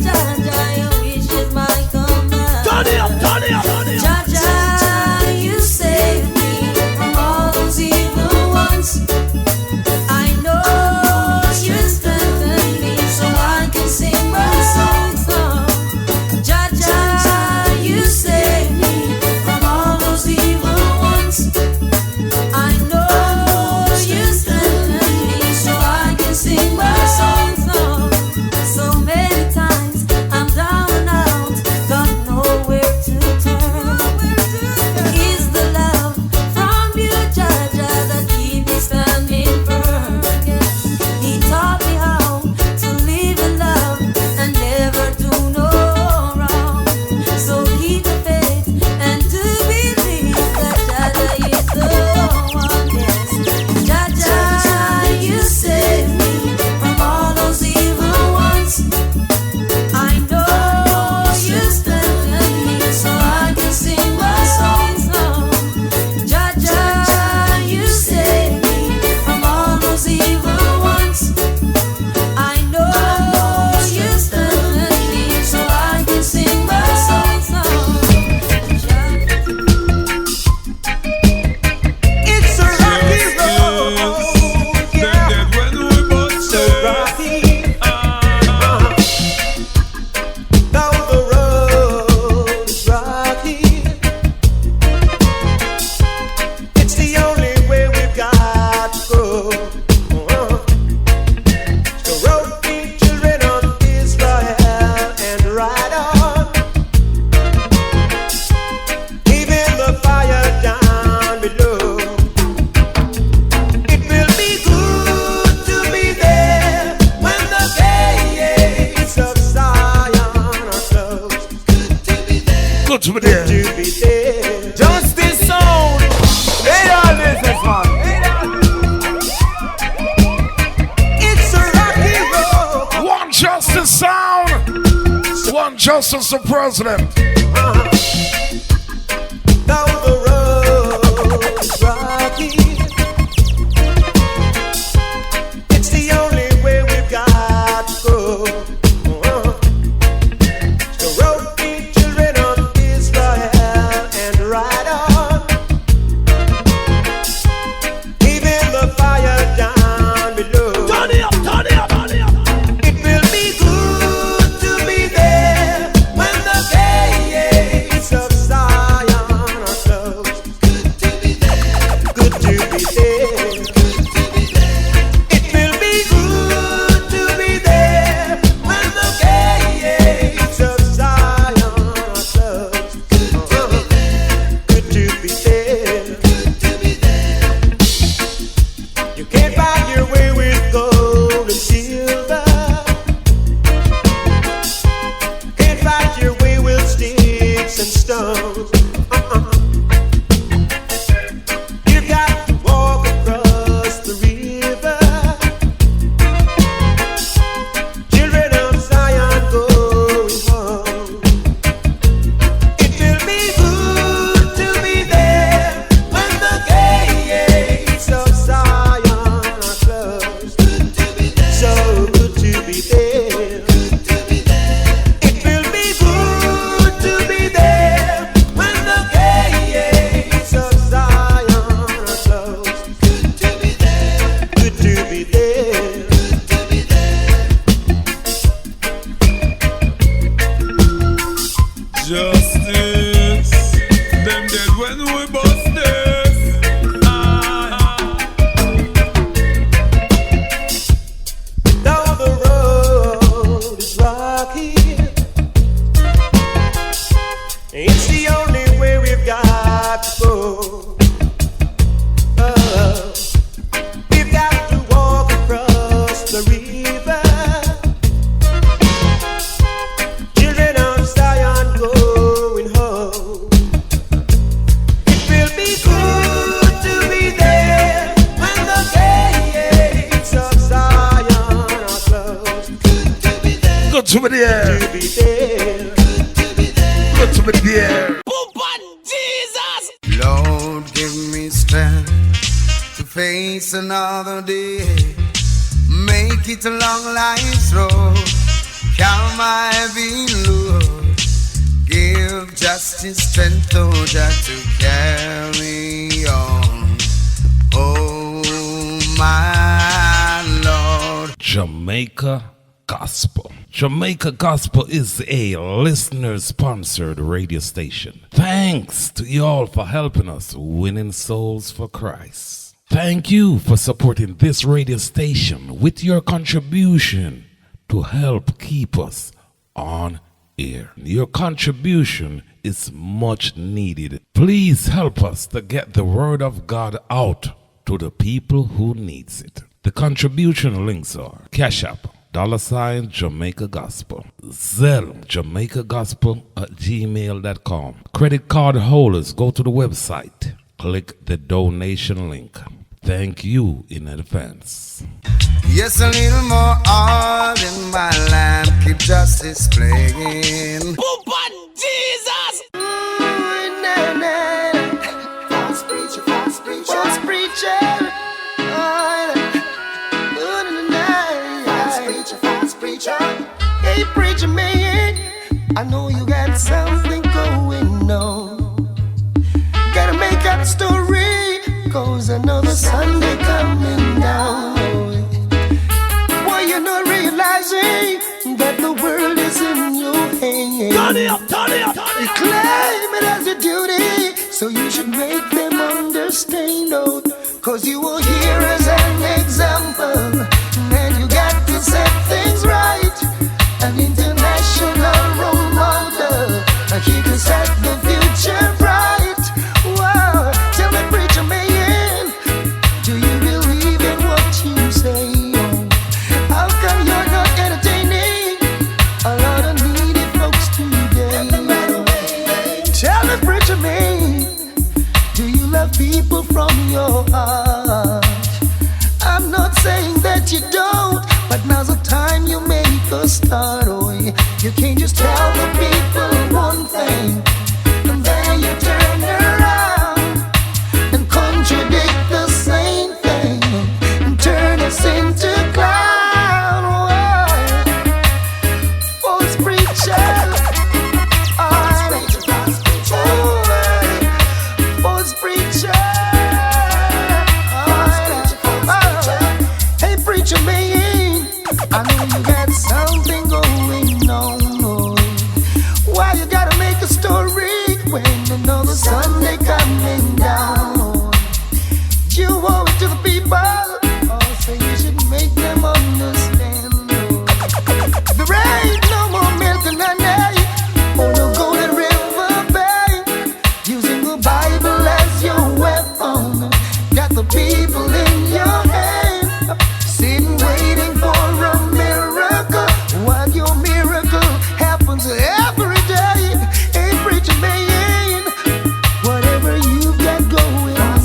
S3: there.
S6: Good to be there.
S1: Justice sound. They are businessman.
S6: It's a rocky road.
S3: One justice sound. One justice the president.
S6: Down the road is rocky. It's the only way we've got to go. The road be children of Israel and ride on. Even the fire down below.
S1: Turn it up, turn it up, turn it up.
S6: It will be good to be there when the gates of Zion are closed. Good to be there. Good to be there. Good to be there. It will be good to be there when the gates of Zion are closed. Good to be there. Good to be there. Good to be there. You can't buy your way with gold and silver. Can't fight your way with sticks and stones. You've got to walk across the river. Children of Zion going home. It will be good to be there when the gates of Zion are closed. Good to be there. So good to be there. Good to be there. It will be good to be there when the gates of Zion are closed. Good to be there. Good to be there. Good to be there.
S1: Justice. Them dead when we bust this.
S6: Down the road is rocky. It's the only way we've got to go. We've got to walk across the river. Children of Zion going home. It will be good to be there when the gates of Zion are closed. Good to be there.
S3: Good to be there.
S6: To be there.
S3: Good to be there.
S4: Lord, give me strength to face another day. Make it a long life's road. Calm my heavy load. Give justice strength, oh Jah, to carry on. Oh my Lord.
S3: Jamaica Gospel. Jamaica Gospel is a listener-sponsored radio station. Thanks to y'all for helping us winning souls for Christ. Thank you for supporting this radio station with your contribution to help keep us on air. Your contribution is much needed. Please help us to get the word of God out to the people who needs it. The contribution links are CashApp Jamaica Gospel, Zelle JamaicaGospel@gmail.com. Credit card holders, go to the website, click the donation link. Thank you in advance.
S4: Yes, a little more oil in my lamp, keep justice playing.
S6: Jesus! False preacher, false preacher, false preacher. False preacher. Hey, preacher man, I know you got something going on. Gotta make up a story, 'cause another Sunday coming down. Why you're not realizing that the world is in your hands?
S1: Turn it up, turn it up, turn it
S6: You
S1: up.
S6: claim it as your duty, so you should make them understand, oh, 'cause you will hear as an example. And you got to set things right. An international role model. He can set the future bright. Wow. Tell me, preacher man, do you believe in what you say? How come you're not entertaining a lot of needy folks today? Tell me,
S14: preacher man, do you love people from your heart? I'm not saying that you don't, but now's the time you make a start. Oh, you can't just tell the people one thing and then you turn around and contradict the same thing and turn us into clown. False preacher, false preacher. Hey preacher man, I know you got something going on. Why you gotta make a story when you know the Sunday coming down? You owe it to the people, oh, so you should make them understand. There ain't no more milk in the night, or no golden river bay. Using the Bible as your weapon, got the people in your hand, sitting waiting for a miracle, while your miracle happens every day. Hey preacher man, whatever you got going on,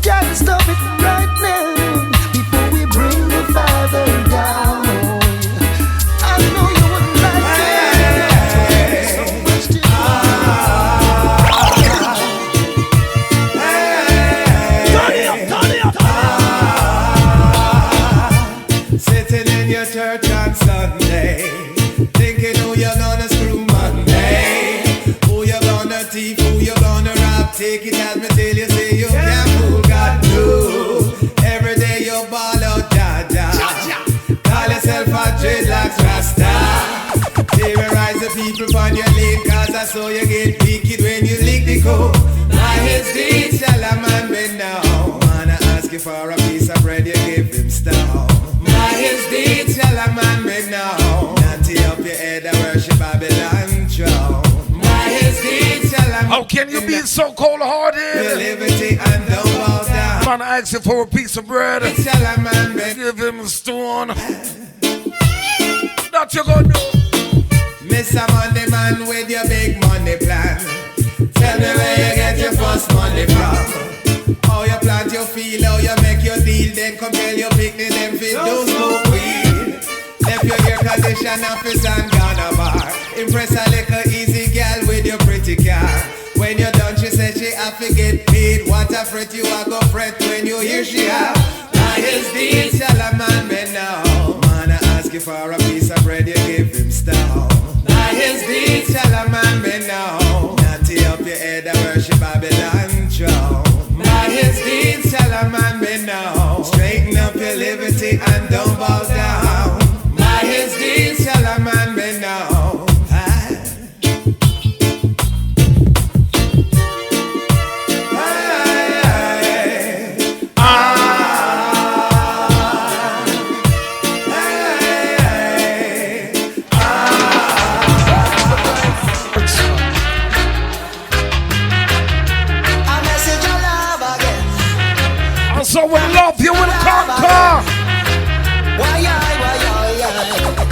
S14: gotta stop it right now before we bring the Father down. I know you wouldn't like it. So much to
S15: Sitting in your church on Sunday, thinking who you're gonna screw Monday, who you're gonna thief, who you're gonna rob. Take it as me till you say you can't fool God. No, every day you ball out, Jaja. Call yourself a dreadlocks Rasta. Terrorize the people on your lane, cause I saw you get wicked when you lick the code. By his deeds shall a man be known. Man, I ask you for a piece of bread, you give him stone. By his deeds shall a man be known. Nanty up your head and worship Babylon throne. By his deeds shall a man.
S3: How can you be so cold-hearted?
S15: Your liberty and don't bow down.
S3: Man, I ask you for a piece of bread.
S15: Shall a man be.
S3: Give him a stone. That you gonna do?
S15: Mr. Money Man with your big money plan. Tell me where you get your first money from. How you plant your field, how you make your deal. Then come tell your picnic them fit don't smoke weed. Left your air condition office and gone a bar. Impress a little easy girl with your pretty car. When you're done she said she have to get paid. What a fret you a go fret when you hear she have. By his deeds shall a man be known. Man I ask you for a piece of bread you give him stone. By his deeds shall a man be known. Natty up your head and worship Babylon throne. By his deeds shall a man be known. Straighten up your liberty and don't bow down. By his deeds shall a man be known.
S3: So we love you will conquer.
S6: Why?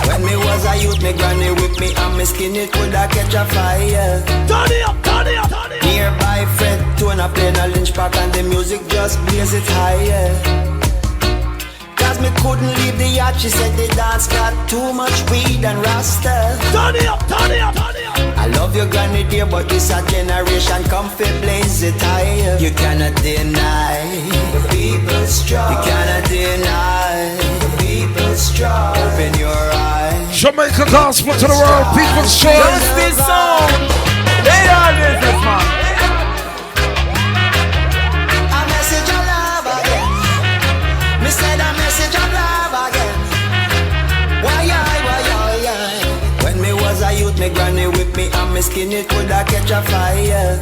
S6: When me was a youth, me granny whip me and me skin it coulda catch a fire.
S1: Turn it up, turn it up, turn it up.
S6: Nearby Fred Tona playing a lynch pack and the music just blaze it higher. Cause me couldn't leave the yacht, she said the dance got too much weed and rasta.
S1: Turn it up, turn it up, turn it up.
S6: I love your granny dear, but this a generation comfy blaze it higher. You cannot deny the people's strong. You cannot deny the people's strong. Open your eyes.
S3: Jamaica gospel to the world, people's choice.
S1: Just this song. They are this man.
S6: A message of love again. Me said a message of love again. Why? When me was a youth, me granny whip me and me skin it coulda catch a fire.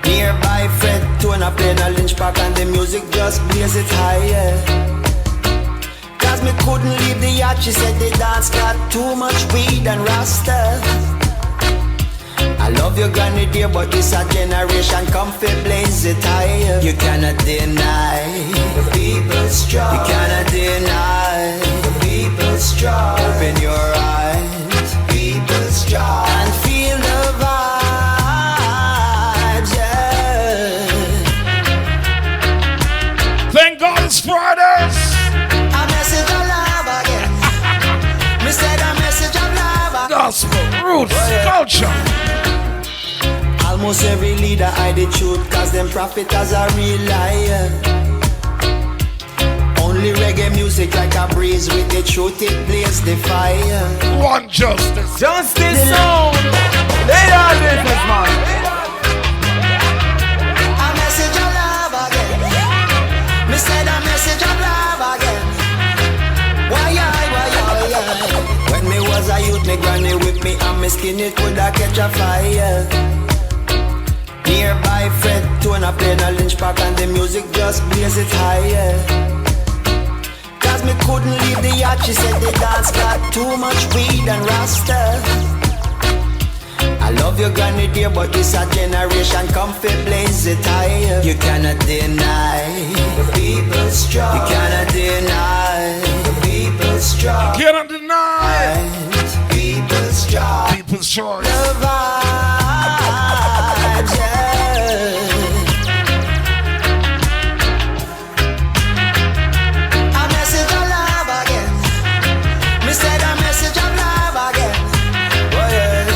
S6: Nearby Fred Tona playing a lynch pack and the music just blaze it higher. Cause me couldn't leave the yacht, she said the dance got too much weed and rasta. I love your granny dear, but this a generation comfy blaze it higher. You cannot deny the people's strong. You cannot deny the people's strong. Open your eyes, people's strong, and feel the vibe.
S3: Roots, culture.
S6: Almost every leader hide the truth, cause them prophets are real liar. Only reggae music like a breeze, with the truth it blaze the fire.
S3: One justice.
S1: Justice sound. They are business man.
S6: A message of love again. Me said a message of love again. Why? When me was a youth, me granny whip me and me skin it coulda catch a fire. Nearby Fred Tona playing a lynch pack and the music just blaze it higher. Cause me couldn't leave the yacht, she said the dance got too much weed and rasta. I love your granny dear, but this a generation come fi blaze it higher. You cannot deny the people's strong. You cannot deny the people's strong.
S3: You cannot deny
S6: people's strong.
S3: People's choice.
S6: The vibes, yeah. A message of love again. Me said a message of love again. Oh, yeah.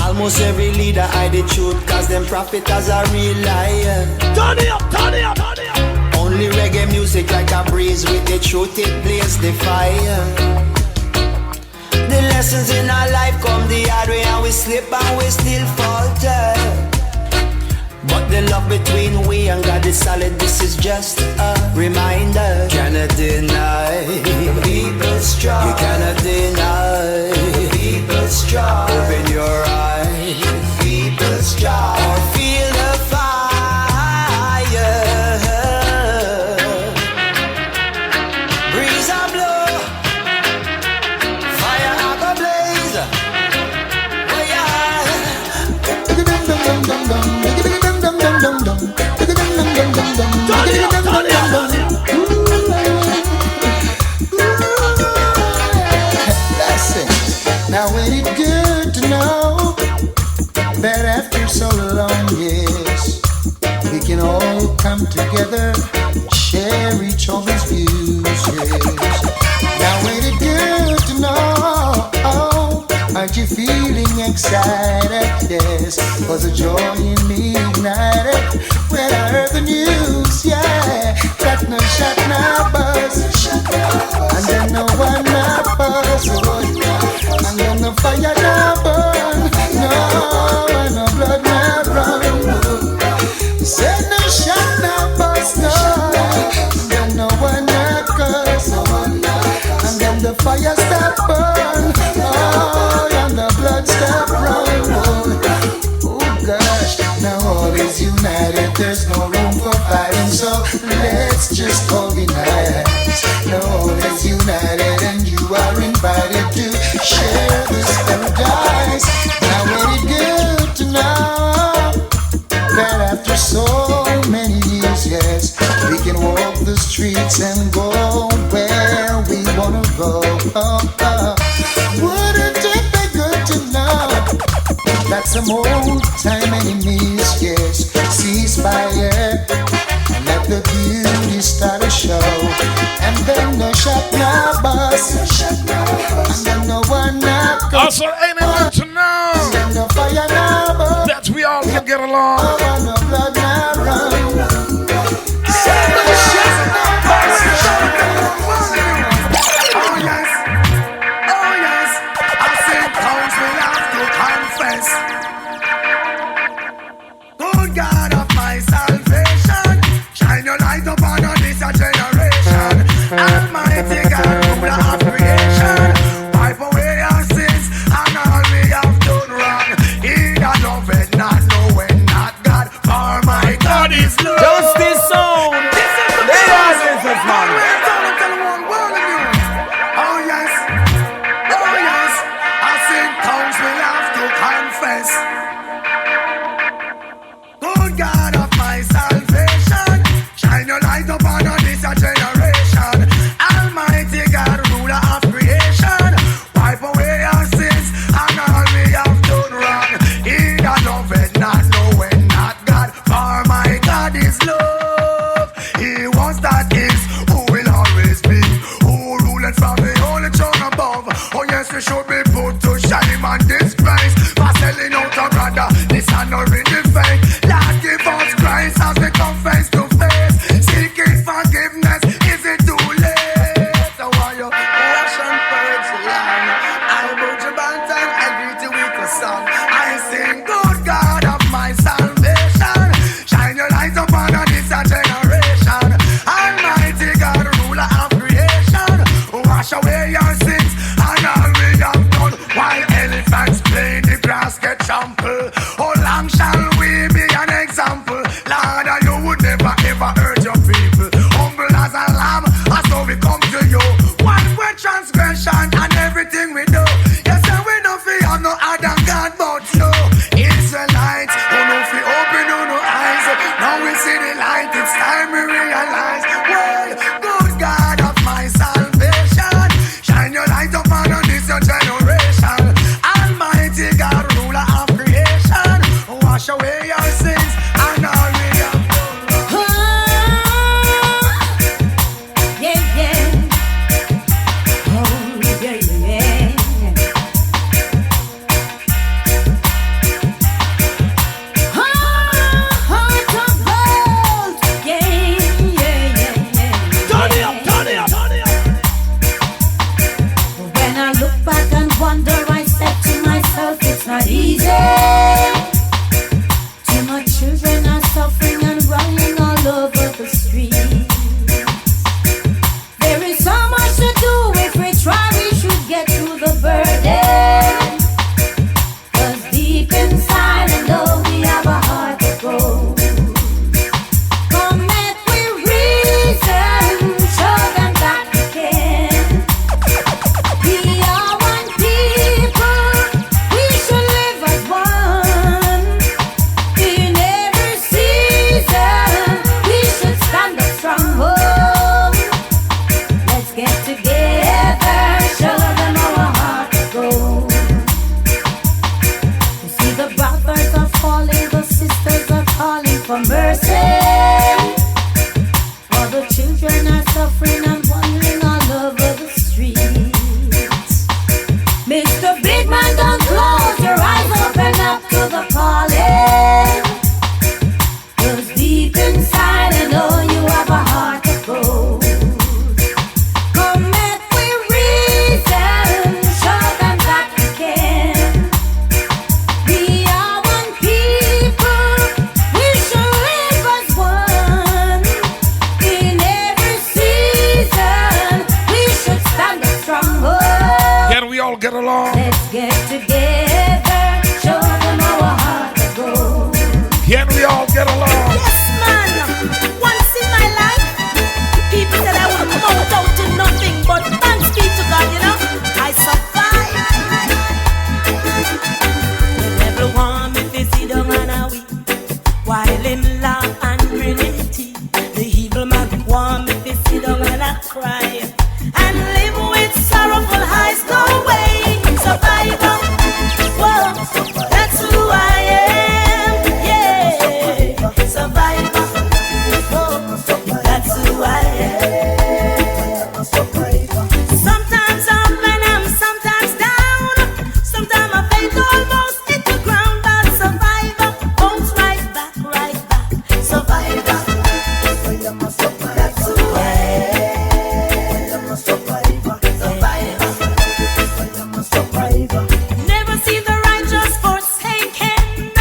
S6: Almost every leader hide the truth, cause them prophets are real liar.
S1: Turn it up, turn it up, turn it up.
S6: Only reggae music like a breeze, with the truth it blaze the fire. The lessons in our life come the hard way, and we slip and we still falter. But the love between we and God is solid, this is just a reminder. Cannot deny people's strong. You cannot deny people's strong. Open your eyes, people's strong. Or feel the fire. Breeze a blow, fire a go blaze. Oh yeah.
S14: Now ain't it good to know that after so long, yes, we can all come together, share each other's views, yes. Now ain't it good to know, aren't you feeling excited, yes, was the joy in me ignited when I heard the news, yeah, that no shot, no buzz, and then no one no buzz, and then the fire no burn, no, and no blood no run, said no shot, no buzz, no, and then no one no curse, and then the fire stop burn, oh, and the blood stop run, oh gosh, now all is united, there's no room for fighting, so let's just organize. Now all is united and you are invited to share this paradise. Now ain't it good to know that after so many years, yes, we can walk the streets and go where we wanna go. Wouldn't it be good to know that some old time enemies, yes, cease fire and let the beauty start a show? And then no shot, no bus, and then no one no go.
S3: Also, ain't it good to know
S14: no fire, no bus,
S3: that we all can get along?
S14: No blood, no run. Say no shot, no bus.
S7: Oh yes, I said counts will have to confess. Good God of my salvation, shine your light upon us this a generation. Almighty God, ruler of creation, wipe away our sins and all we have done wrong. He that loveth not knowing not God, for my God is love.
S1: Justice sound. They are business man.
S7: Oh yes, I think tongues will have to confess. Good God of my salvation, shine your light upon us this a generation. Almighty God, ruler of creation, wipe away our sins and all we have done wrong. He that loveth not knowing not God, for my God is love. He was that is, who will always be, who ruleth from the holy throne above. Oh yes, we should be put to honoring the faith. Lord, give us Christ as we come face to face. Seeking forgiveness, is it too late? So while you wash and purge the land, I put your bantan, I greet you with a song. I sing, good God of my salvation, shine your light upon this generation. Almighty God, ruler of creation, wash away your sins and all we have done. While elephants play the grass get trampled, how long shall we be an example? Lord, you would never ever hurt your people. Humble as a lamb, as so we come to you. One way transgression and everything we do. You say we no fear no other God but you. Israelites, who no fear open no eyes. Now we see the light, it's time we realize. Well, good God of my salvation, shine your light upon this your generation. Almighty God, ruler of creation, wash away your sins and all we have done.
S13: Yeah, yeah. Oh, yeah, yeah. Heart of gold. Yeah, yeah, yeah, yeah.
S1: Turn it up, turn it up, turn it up.
S13: When I look back and wonder, I said to myself, it's not easy. Too much children are suffering and running all over the streets. There is so much to do. If we try, we should get through the burden. 'Cause deep inside, I know we have a heart of gold. Come let we reason, show them that we can. We are one people, we should live as one. In every season, we should stand up strong. Oh, let's get together, show them our heart of gold. You see the brothers are falling, the sisters are calling for mercy. All the children are suffering and wandering all over the streets. Mr. Big Man, don't close your eyes, open up to the calling. 'Cause deep inside, I know you have a heart of gold. Come let we reason, show them that we can. We are one people, we should live as one. In every season, we should stand up strong. Oh,
S3: Can we all get along?
S13: let's get together, show them our heart of gold.
S3: Can we all get along?
S16: Yes, man. Once in my life, people said I would come out out to nothing, but thanks be to God, you know, I survived. The devil want me to sit down and a weep, while him laugh and grin him teeth. The evil man want me to sit down and a cry, and live with sorrowful eyes. Go away, survivor. Whoa, that's who I am. Yeah, survivor. Whoa, that's who I am. Sometimes up and I'm sometimes down. Sometimes my faith almost hit the ground, but survivor bounce right back, right back. Survivor. That's who I am. Survivor. Never see the righteous forsaken.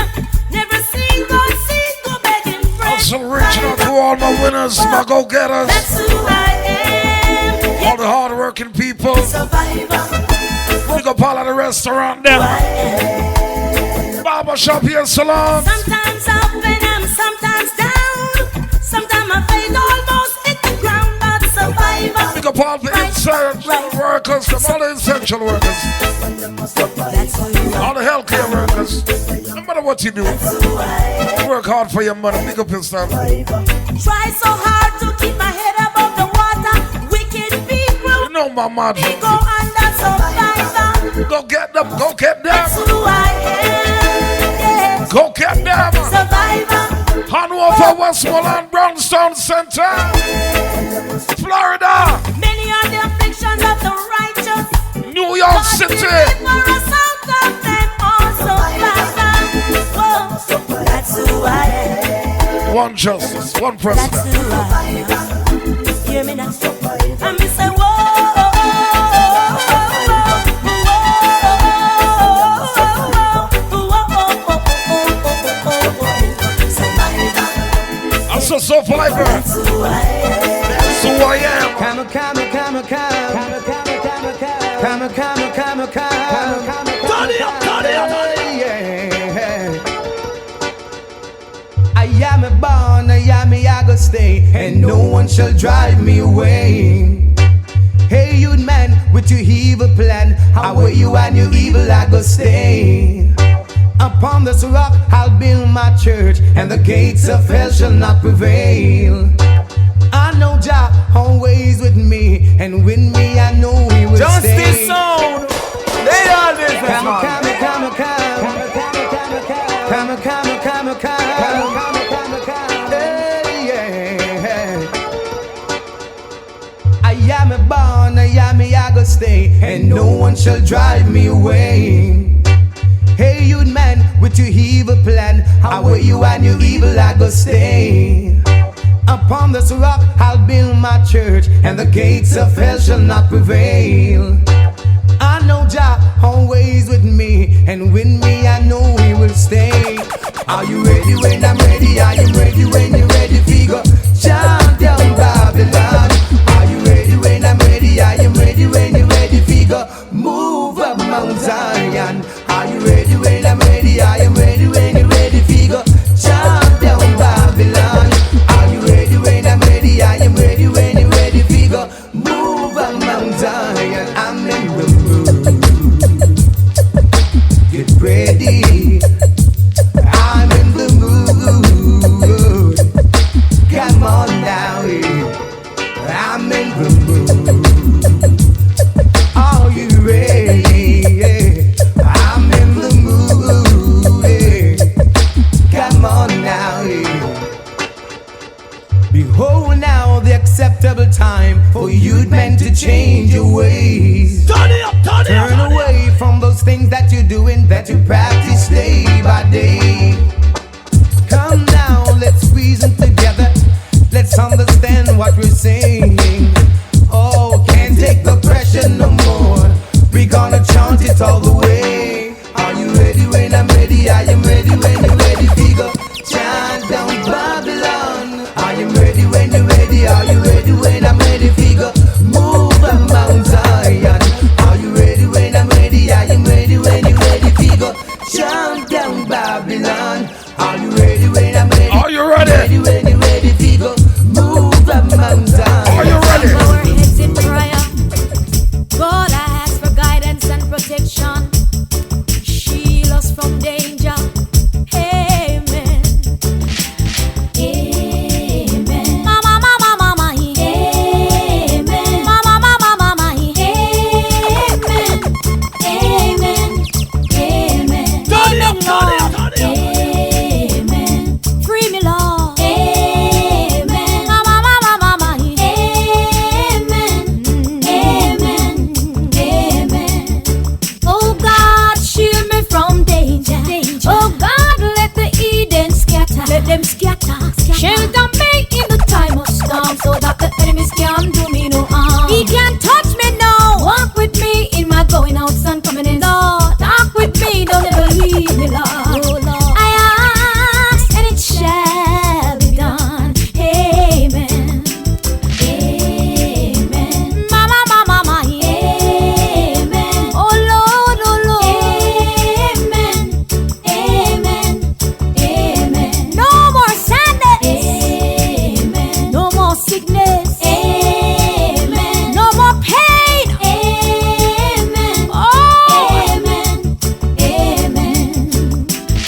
S16: Never seen God's seed go begging bread.
S3: Also reaching out to all my winners, my go-getters,
S16: That's who I am.
S3: all the hard-working people.
S16: Survivor.
S3: Pick up all of the restaurant there. Barber shop here, salon.
S16: Sometimes up and I'm sometimes down. Sometimes my faith almost hit the ground, but survivor.
S3: Pick up all the essential workers, from all the essential workers, all the healthcare workers. No matter what you do, work hard for your money. Pick up yourself.
S16: Try so hard to keep my head above the water. Wicked people,
S3: You know my mother.
S16: they go under survivor.
S3: Go get them. Go get them.
S16: That's who I am. Yeah.
S3: Go get them.
S16: Survivor.
S3: Hanover, Westmoreland, Brownstone Center, Florida,
S16: Many are the afflictions of the righteous.
S3: New York City.
S16: For a sound of them also survivor. Oh,
S3: justice, one president.
S16: That's the right. Hear me now. And me say, whoa.
S3: I'm so survivor. That's who I am.
S15: Come,
S1: Turn it up.
S15: I am a born, I go stay, and no one shall drive me away. Hey, you man, with your evil plan, how will you and your evil I go stay? Upon this rock I'll build my church, and the gates of hell shall not prevail. I know Jah always with me, and with me I know He will
S1: Justice
S15: stay.
S1: sound. They are this
S15: I am a born, I go stay, and no one shall drive me away. Hey, you man, with your evil plan, how will you and your evil I go stay? Upon this rock I'll build my church, and the gates of hell shall not prevail. I know Jah always with me, and with me I know He will stay. Are you ready when I'm ready? I am ready when you're ready. Figure, shout down Babylon. Are you ready when I'm ready? I am ready when you're ready. Figure, move up Mount Zion. Are you ready when I'm ready? I am ready when you're ready. Figure, shout down Babylon. Are you ready when I'm ready? I am ready when you're ready. Figure, move up Mount Zion. I'm in the mood. Get ready. I'm in the mood. Come on now. I'm in the mood. Are you ready? I'm in the mood. Come on now. Behold now the acceptable time for youth men to change your ways. Turn away from those things that you're doing, that you practice day by day. Come now, let's reason together. Let's understand what we're saying. Oh, can't take the pressure no more. We're gonna chant it all the way. Are you ready when I'm ready? I am ready when you're ready. Figure, chant down Babylon. I am ready when you're ready. Are you ready when I'm ready? Figure, move up Mount Zion. Are you ready when I'm ready? I am ready when you're ready. Figure, chant down Babylon. Are you ready when I'm ready?
S3: Are you ready?
S15: Ready when you're ready. Figure, move up Mount Zion.
S3: Are you ready?
S13: Our heads in prayer. God, I ask for guidance and protection. Shield us from danger. Amen. Amen. Mama, mama, mama. Amen. Mama, mama, mama. Amen. Amen. Amen. Amen. Free me, Lord. Amen. Mama, mama, mama. Amen. Amen. Amen. Oh God, shield me from danger. Oh God, let the Eden scatter. Let them scatter. Shelter me in the time of storm, so that the enemies can't do me no harm. He can't touch me now. Walk with me in my going out and coming in, Lord. Talk with me, don't ever leave me, Lord. Oh Lord, I ask and it shall be done. Amen. Amen. Mama, mama, mama. Amen. Oh Lord, oh Lord. Amen. Amen. Amen. No more sadness. Amen. No more sickness. Amen. No more pain. Amen. Oh. Amen. Amen.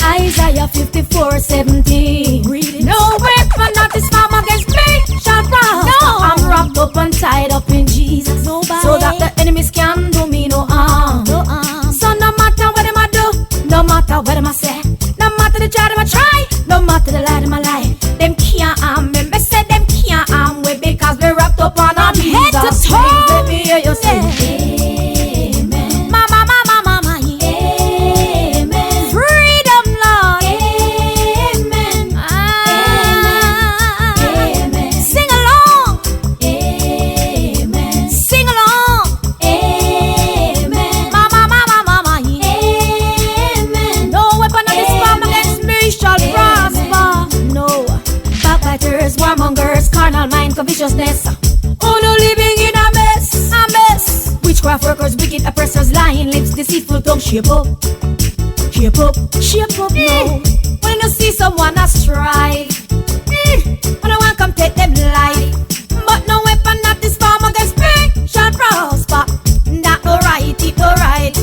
S13: Isaiah 54:17. No weapon that is formed against me shall prosper. No. I'm wrapped up and tied up in Jesus. Nobody. So that the enemies can do me no harm. No harm. So no matter what them I do, no matter what them I say, no matter the job them I try, no matter the lie them I lie, them can't harm me. Me say them can't harm me because we're wrapped up on our head to toe. Let me hear you say. Amen. Mama, mama, mama. Amen. Freedom, Lord. Amen.
S17: righteousness. Oh no, living in a mess, a mess. Witchcraft workers, wicked oppressors, lying lips, deceitful tongue. Shape up, shape up, shape up now. When you see someone a strive, when I want come take them life, but no weapon that is formed against me shall prosper. That no right, it no right.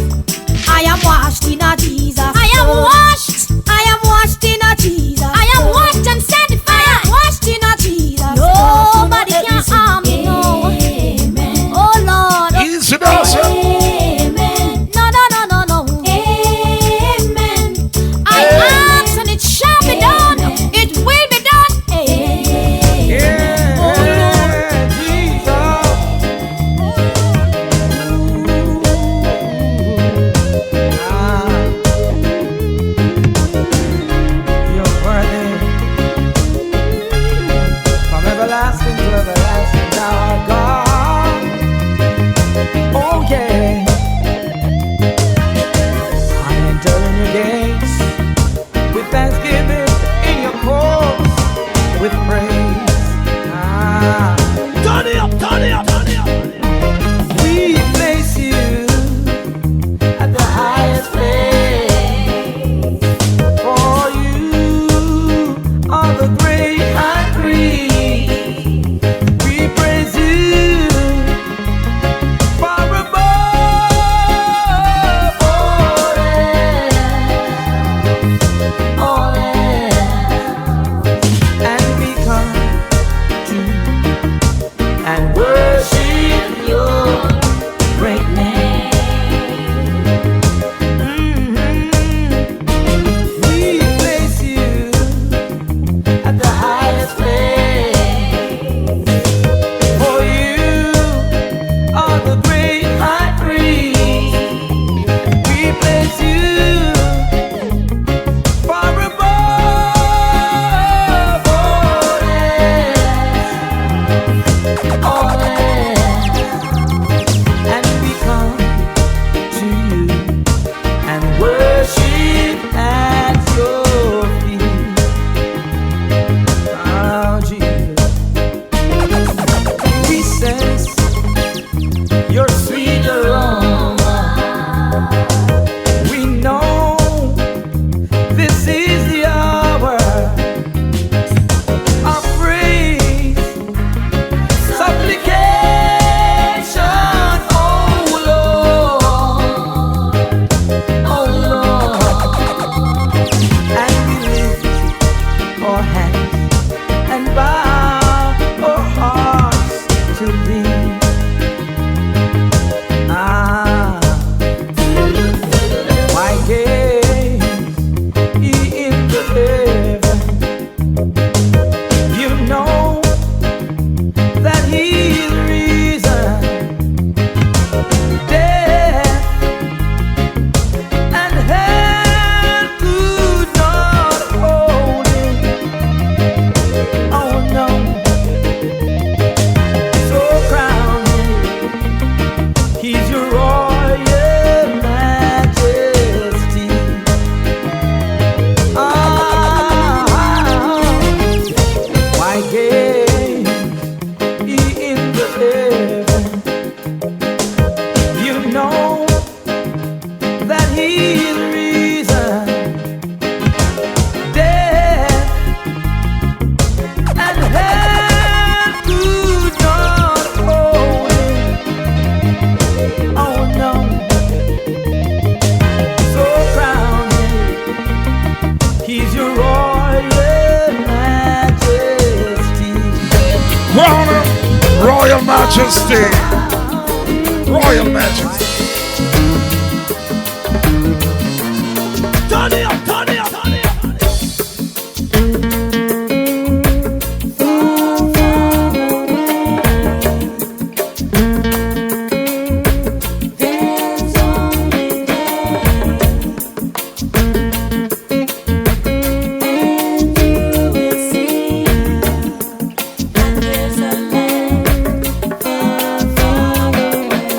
S17: I am washed in a Jesus. I am washed. I am washed in a Jesus. I am washed and sanctified. I am washed in a Jesus. Nobody can harm me. No. Amen. Oh Lord.
S3: Easy now, sir.
S17: Amen. No, no, no, no, no. Amen. I ask and it shall be done. It will be done. Amen.
S15: Yeah.
S17: Oh Lord.
S15: You're worthy. From everlasting to everlasting, thou art God. Oh yeah. I enter in your gates with thanksgiving, in your courts with praise. Turn it up, turn it up, turn it up. We place you at the highest place. For you are the great high priest. We praise you far above all else. And we come to and worship your great name. We place you at the highest place. For you are the great high priest. We place you far above all else. And we come to you and worship at your feet. Oh, Jesus. We sense your sweet aroma. We know this is the hour of praise, supplication, oh Lord, oh Lord. And we lift our hands and bow our hearts to thee. Why gaze ye in the heaven? You know that He's the reason death and hell could not hold Him. Oh no. So crown Him. He's your royal majesty. Why gaze ye in the heaven? You know that He's the reason death and hell could not hold Him. Oh no. So crown Him. He's your royal majesty.
S3: Crown him, Royal Majesty. Royal Majesty.
S15: Turn it up, turn it up, turn it up.
S13: There's only and you will see that there's a land far, far away.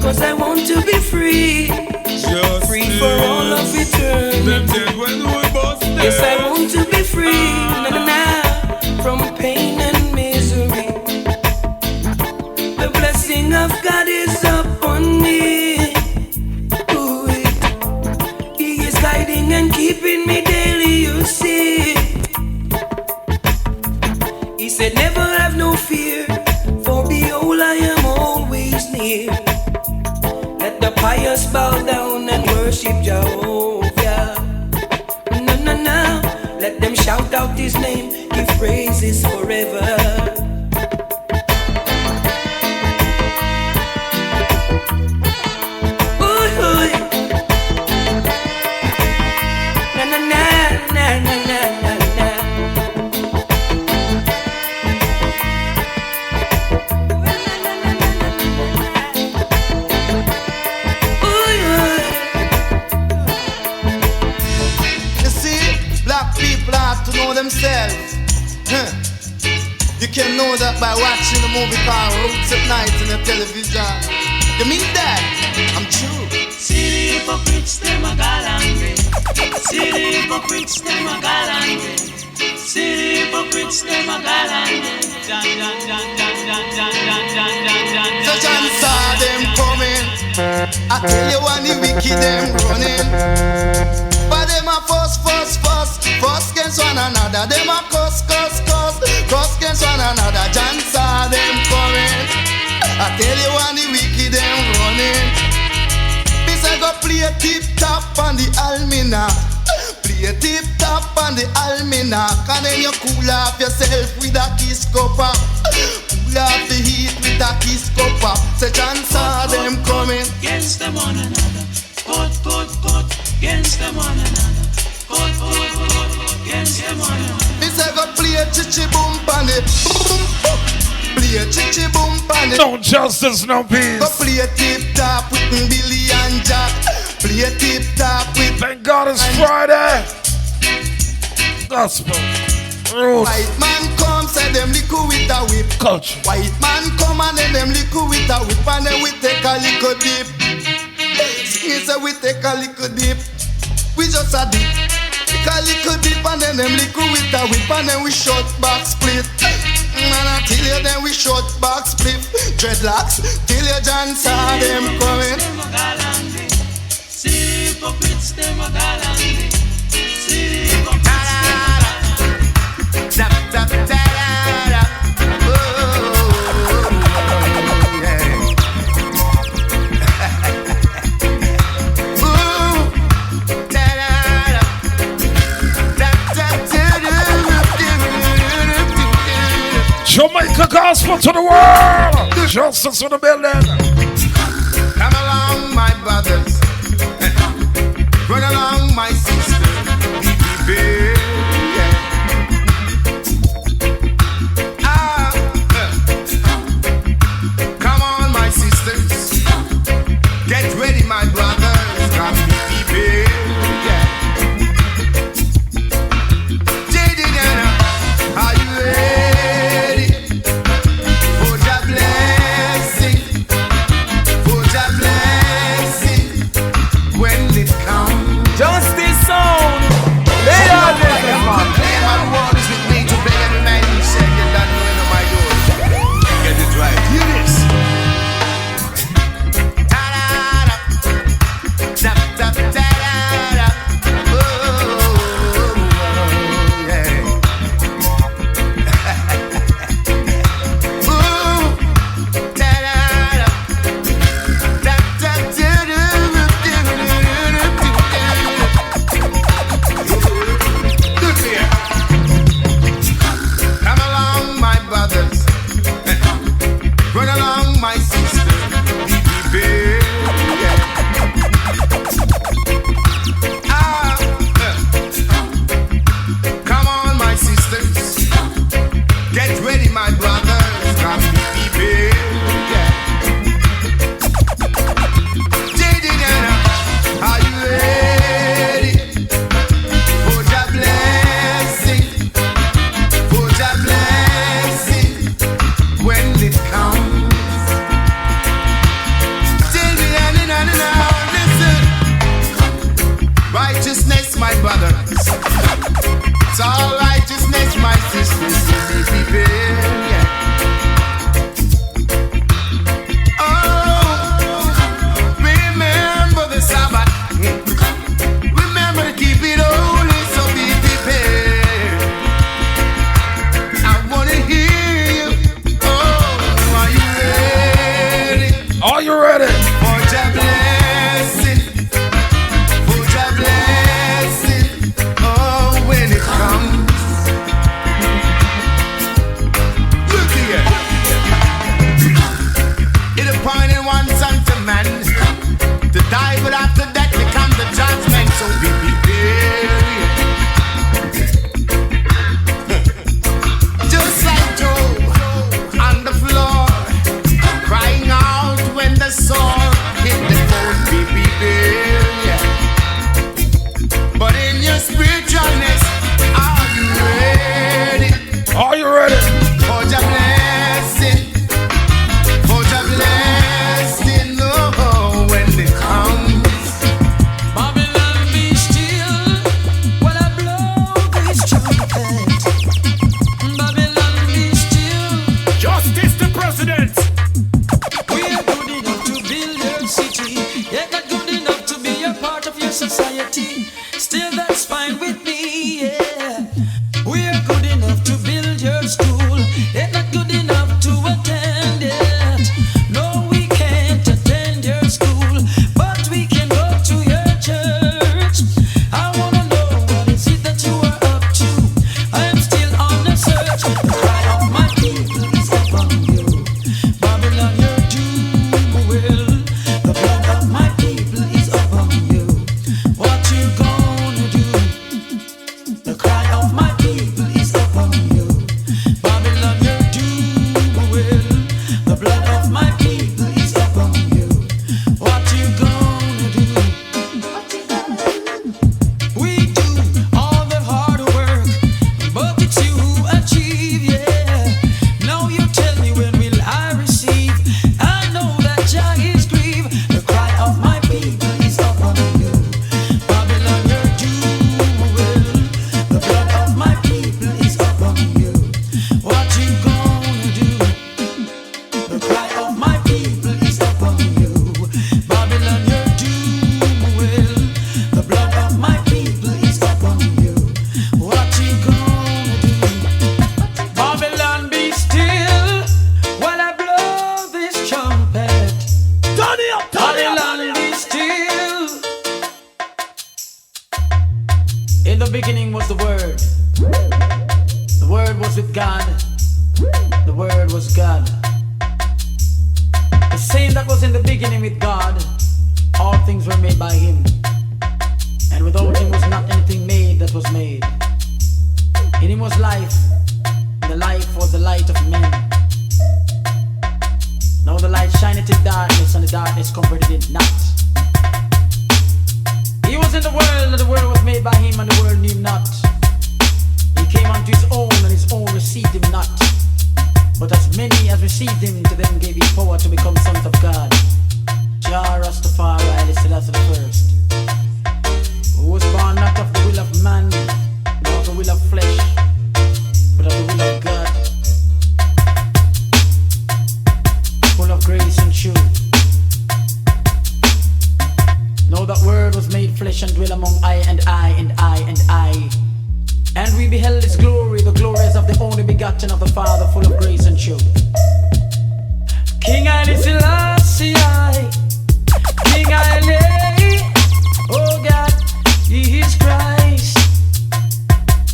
S16: 'cause I want to be free. Free for all of eternity. Yes, I want to be free, from pain and misery. The blessing of God is upon me. Ooh, He is guiding and keeping me daily, you see. He said, never have no fear, for behold, I am always near. Let the pious bow down and worship Jehovah. No, let them shout out His name, give praises forever.
S12: Themselves. You can know that by watching a movie called Roots at Night on the television. You mean that? I'm true.
S18: See the hypocrites, them a galangry. See the hypocrites, them a galangry. See the hypocrites, them a galangry.
S12: So John saw them coming. I tell you when the wicked them running. But them a fuss against one another. Them a cuss against one another. John saw them coming. I tell you when the wicked them running. This I go play a tip top on the almanac. Play a tip top on the almanac. And then you cool off yourself with a kiss cuppa. Cool off the heat with a kiss cuppa. Say John saw them coming.
S18: Against them one another. Cut. Against them one another. Cut. Against them one another.
S12: Me say go play a chichi boom pan it. Play a chichi boom pan it.
S3: No justice, no peace.
S12: Go play a tip top with Billy and Jack. Play a tip top with.
S3: Thank God it's Friday. Gospel. Roots.
S12: White man come, say them liquor with a whip.
S3: Culture.
S12: White man come and then them liquor with a whip. And then we take a little dip. He say we take a little dip. We just a dip. Take a little dip and then them liquor with a whip. And then we short back split. And until you then we short back split. Dreadlocks. Till you John saw them coming.
S18: See the hypocrites, them a galangry. See the hypocrites, them a galangry.
S3: Jamaica gospel to the world. Justice in the building.
S12: Come along, my brothers. Run along, my sister. Come on, my sisters. Get ready, my brothers. Got me people. Are you ready for the blessing? For the blessing when it comes.
S1: Justice sound. They are
S3: Are you ready?
S12: For your blessing, for your blessing, oh, when it comes. Look here. It appointed one son to man to die, but after that become the judgment. So be prepared. Just like Job on the floor, crying out when the sword hit the bone. Be prepared. But in your spiritualness, are you ready?
S3: Are you ready?
S12: For your blessing, for your blessing, oh, when it comes.
S9: Babylon, be still while I blow this trumpet. Babylon, be still.
S1: Justice the president.
S9: We are good enough to build your city, yet not good enough to be a part of your society. Still, that's fine with me, yeah. We are good enough to build your school, yet not good enough to attend it. No, we can't attend your school, but we can go to your church. I wanna know what is it that you are up to. I am still on the search. The cry of my people is upon you. Babylon, your doom will. The blood of my people is upon you. What you gonna do? The cry of my people is upon you. Babylon, your doom will. The blood of my people is upon you. What you gonna do? We do all the hard work, but it's you who achieve, yeah. Now you tell me, when will I receive? I know that Jah is grieved. The cry of my people is upon you. Babylon, your doom will. The blood of my people is upon you. What you gonna do? The cry of my people is upon you. Babylon, your doom will. The blood of my people is upon you. What you gonna do? Babylon, be still while I blow this trumpet.
S1: Turn it up, turn it
S9: Babylon,
S1: up.
S9: be still. In the beginning was the Word. The Word was with God. The Word was God. The same that was in the beginning with God. All things were made by Him, and without Him was not anything made that was made. In Him was life, and the life was the light of men. Now the light shineth in darkness, and the darkness comprehended it not. He was in the world, and the world was made by Him, and the world knew Him not. He came unto His own, and His own received Him not. But as many as received Him, to them gave He power to become sons of God. Jah Rastafari, Haile Selassie the first, who was born not of the will of man, nor of the will of flesh, but of the will of God, full of grace and truth. Know that Word was made flesh and dwell among I, and I, and I, and I. And we beheld His glory, the glory as of the only begotten of the Father, full of grace and truth. King Haile Selassie, King Haile, oh God, He is Christ.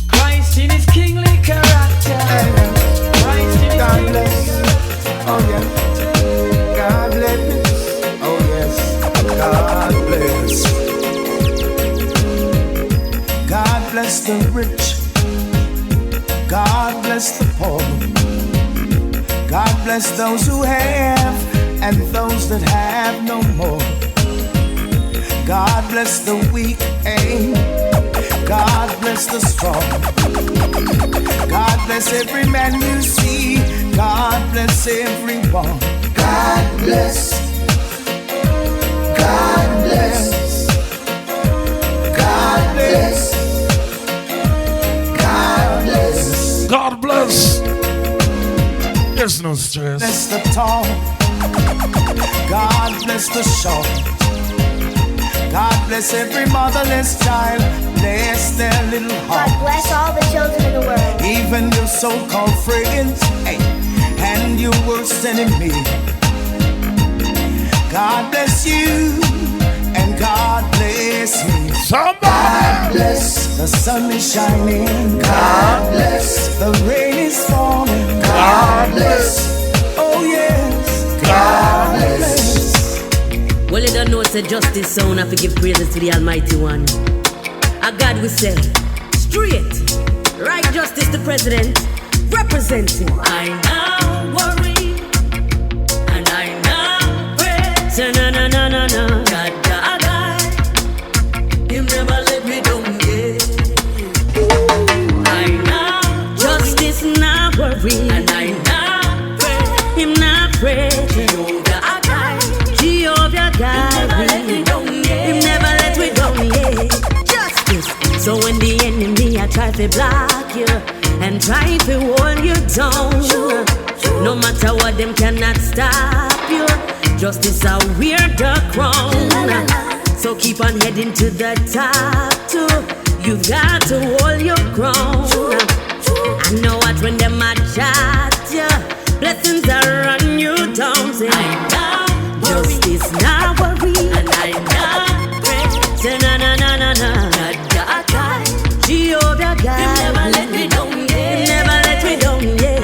S9: Christ in His kingly character. Christ in His
S14: God
S9: kingly
S14: bless. Oh yeah. God bless. Oh yes. God bless. God bless the rich. God bless the poor. God bless those who have and those that have no more. God bless the weak and God bless the strong. God bless every man you see. God bless everyone. God bless. God bless. God bless. God bless.
S3: God bless. There's no stress.
S14: Bless the tall. God bless the short. God bless every motherless child. Bless their little heart.
S19: God bless all the children in the world.
S14: Even your so-called friends, hey, and your worst enemy.
S12: bless you, and God bless me. God bless, the sun is shining. God bless, the rain is falling. God bless, oh yes, God bless.
S20: Well, you don't know it's a justice sound. I forgive praises to the Almighty One. A God we say, straight, right justice to President, representing. I now worry, and I now pray. So no, no, no, no, no. God, God, God, Him never let me down, yeah. I now justice now worry, and I now pray. Him now pray. Jehovah God, Jehovah God, Him never let me down, yeah. Justice. So when the enemy I try to block you and try to hold you down, no matter what, them cannot stop you. Justice I wear the crown. So keep on heading to the top too. You've got to hold your ground. I know what when them a chat you, blessings are on you down. Say I now justice now worry, and I now pray. Say na na na na na. God, God, Jehovah God, Him never let me down, yeah. Him never let me down, yeah.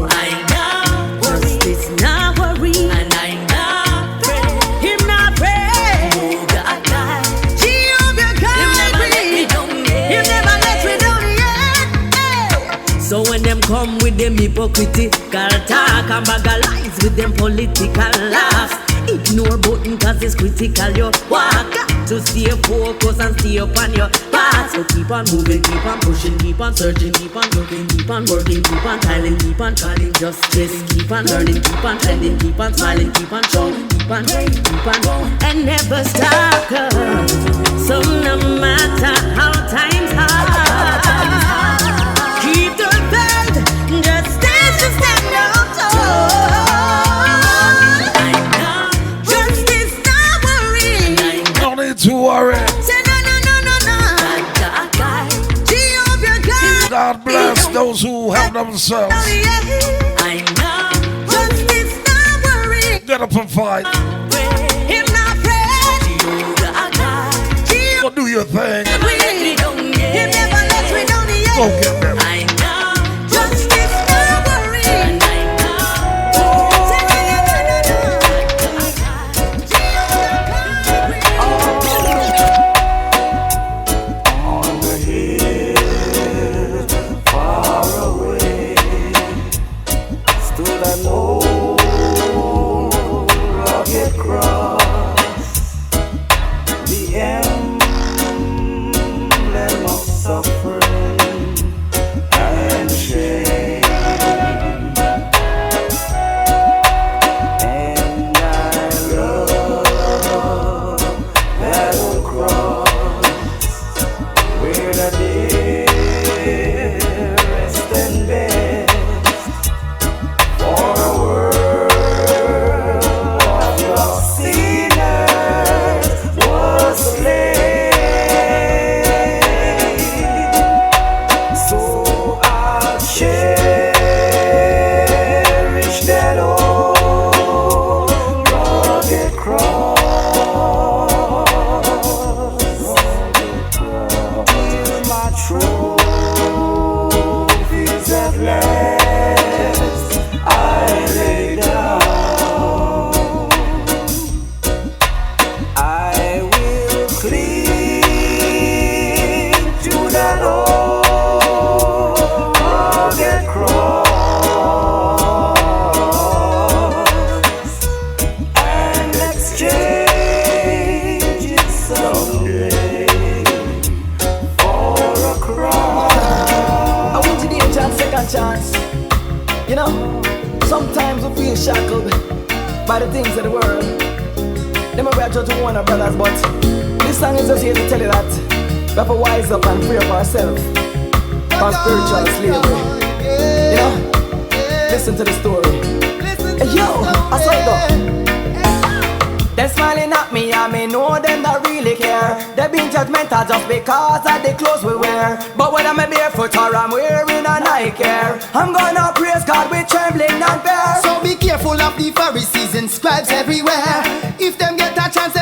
S20: I now worry, justice now worry, and I now pray. Him now pray. Jehovah God, Jehovah God, Him never let me down, yeah. Him never let me down, yeah. So when them come with them hypocritical talk and bag of lies with them political laughs, ignore button cause it's critical. You walk to stay focused and stay up on your path. So keep on moving, keep on pushing, keep on searching, keep on looking, keep on working, keep on tiling, keep on trying justice, keep on learning, keep on trending, keep on smiling, keep on showing, keep on praying, keep on going, and never stop. So no matter how times hard, keep the faith, justice to stand up tall.
S3: To worry.
S20: Say no, no, no, no, no.
S3: God bless those who help themselves.
S20: I know justice not worry.
S3: Get up and fight.
S20: Him not pray.
S3: Go do your thing.
S20: Him never let me down.
S3: Go get them.
S20: I know justice not worry. And I know. Say no, no, no, no, no.
S21: chance. You know, sometimes we feel shackled by the things of the world. Them are judge to one our brothers, but this song is just here to tell you that we have to wise up and free up ourselves from spiritual slavery. You know, listen to the story. Hey, yo, I saw it go. They're smiling at me and me know them not really care. They been judgmental just because of the clothes we wear. But whether I'm barefoot or I'm wearing a Nike Air, I'm gonna praise God with trembling and fear.
S6: So be careful of the Pharisees and scribes everywhere. If them get a chance,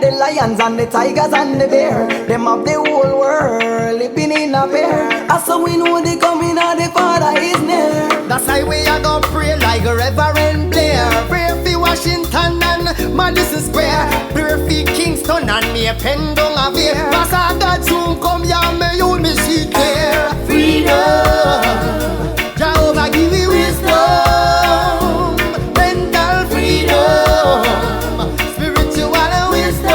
S21: the lions and the tigers and the bear. Them of the whole world living in a pair. As so we know the coming of the Father is near.
S14: That's why we are gonna pray like a Reverend Blair. Pray for Washington and Madison Square. Pray for Kingston and me a pen down a veer. Cause I got soon come here, me you me see clear. Freedom, Jehovah give me wisdom. Mental freedom, spiritual wisdom.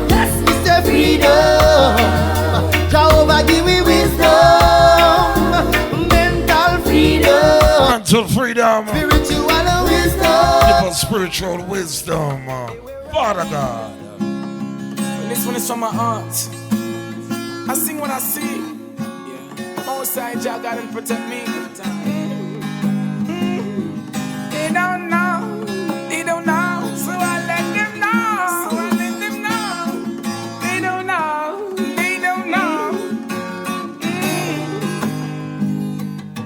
S14: Yes, Mr. Freedom, Jehovah give me wisdom. Mental freedom,
S3: mental freedom,
S14: spiritual wisdom.
S3: give us spiritual wisdom, Father God.
S8: This one is from my heart. I sing what I see. Yeah. Most High Jah God and protect me. They don't know, so I let them know. They don't know.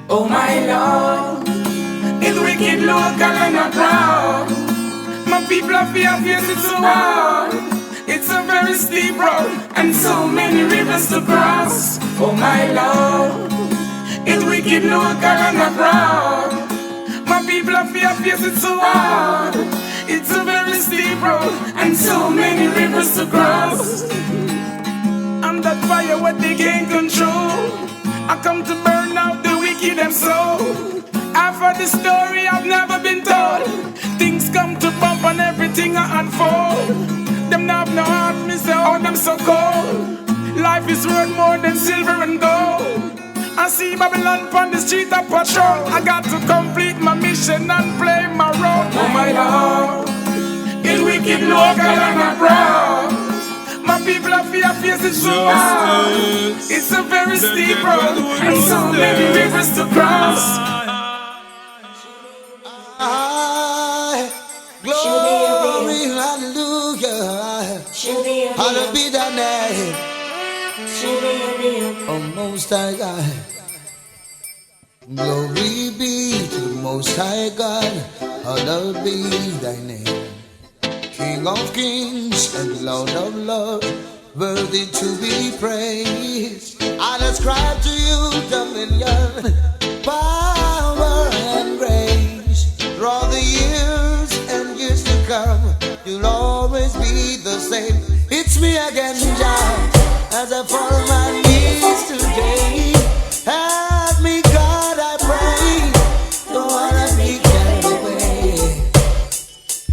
S8: Oh my Lord, it's wicked local and not proud. My people are fear, it's so hard. It's a very steep road and so many rivers to cross. Oh my Lord, it's wicked local and not proud. My people are fear, it's so hard. It's a very steep road and so many rivers to cross. I'm that fire what they can't control. I come to burn out the wicked and soul. I've heard the story I've never been told. Things come to bump and everything I unfold. Them not have no heart, me say, oh, them so cold. Life is worth more than silver and gold. I see Babylon on the street of patrol. I got to complete my mission and play my role. Oh my Lord, it's wicked local and I'm proud. My people are fear, it's so hard. It's a very steep road and so many rivers to cross.
S12: Glory, hallelujah. Hallowed be thy name, oh Most High God. Glory be to the Most High God. Hallowed be thy name, King of kings and Lord of lords, worthy to be praised. I ascribe to you dominion, power and grace. Through all the years and years to come, you'll always be the same. It's me again, Jah, as I fall on my knees today. Help me, God, I pray. Don't wanna be carried away.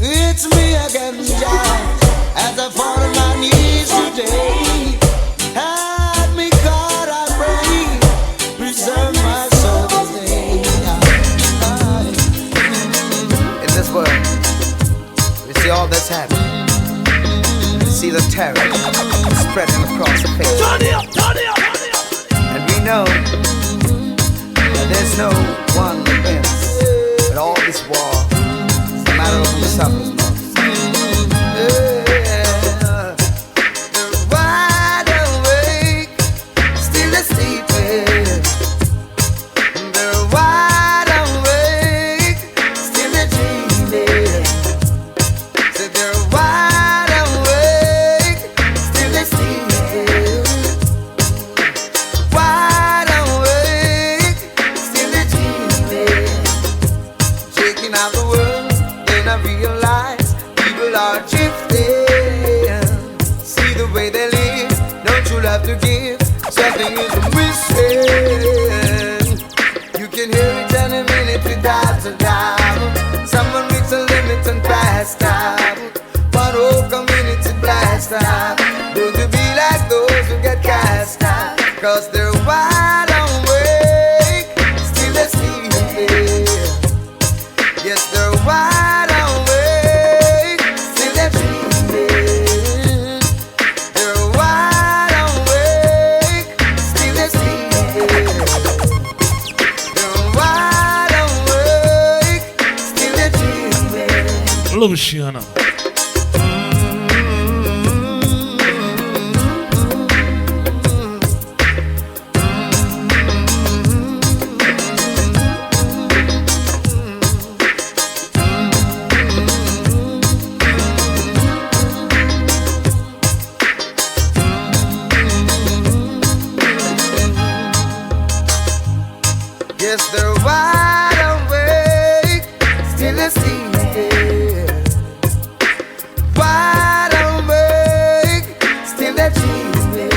S12: It's me again, Jah, as I fall on my knees today. Help me, God, I pray. Preserve my soul today.
S22: In this world, we see all that's happening. We see the terror spreading across the face. And we know that there's no one that wins. But all this war is a matter of who suffers most.
S12: They're wide awake, still sleeping. They're wide awake, still dreaming. So they're wide awake, still sleeping. Wide awake, still dreaming. Checking out the world, then I realize people are drifting. See the way they live, don't you love to give? Something is missing. You can hear it any minute without a doubt. Someone reaches a limit and passed out. One whole community blast out. Don't you be like those who get cast out? Cause they're wide awake, still sleeping. Yes, they're wide awake, still dreaming. They're wide awake, still sleeping. They're wide awake, still dreaming.
S3: Luciana.
S22: they're wide awake, still asleep. Wide awake, still they're dreaming.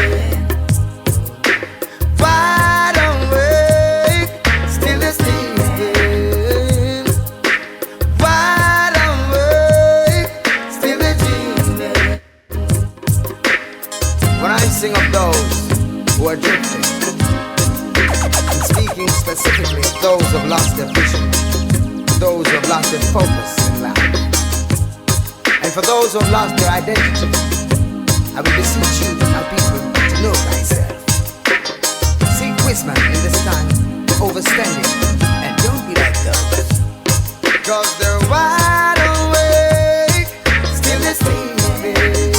S22: Wide awake, still they're sleeping. Wide awake, still they're dreaming. When I sing of those who are drifting, I'm speaking specifically of those who have lost their vision, those who have lost their focus in life. And for those who have lost their identity, I will beseech you, my people, to know thyself. Seek wisdom in this time, overstanding, and don't be like those. Cause they're wide awake, still they're sleeping.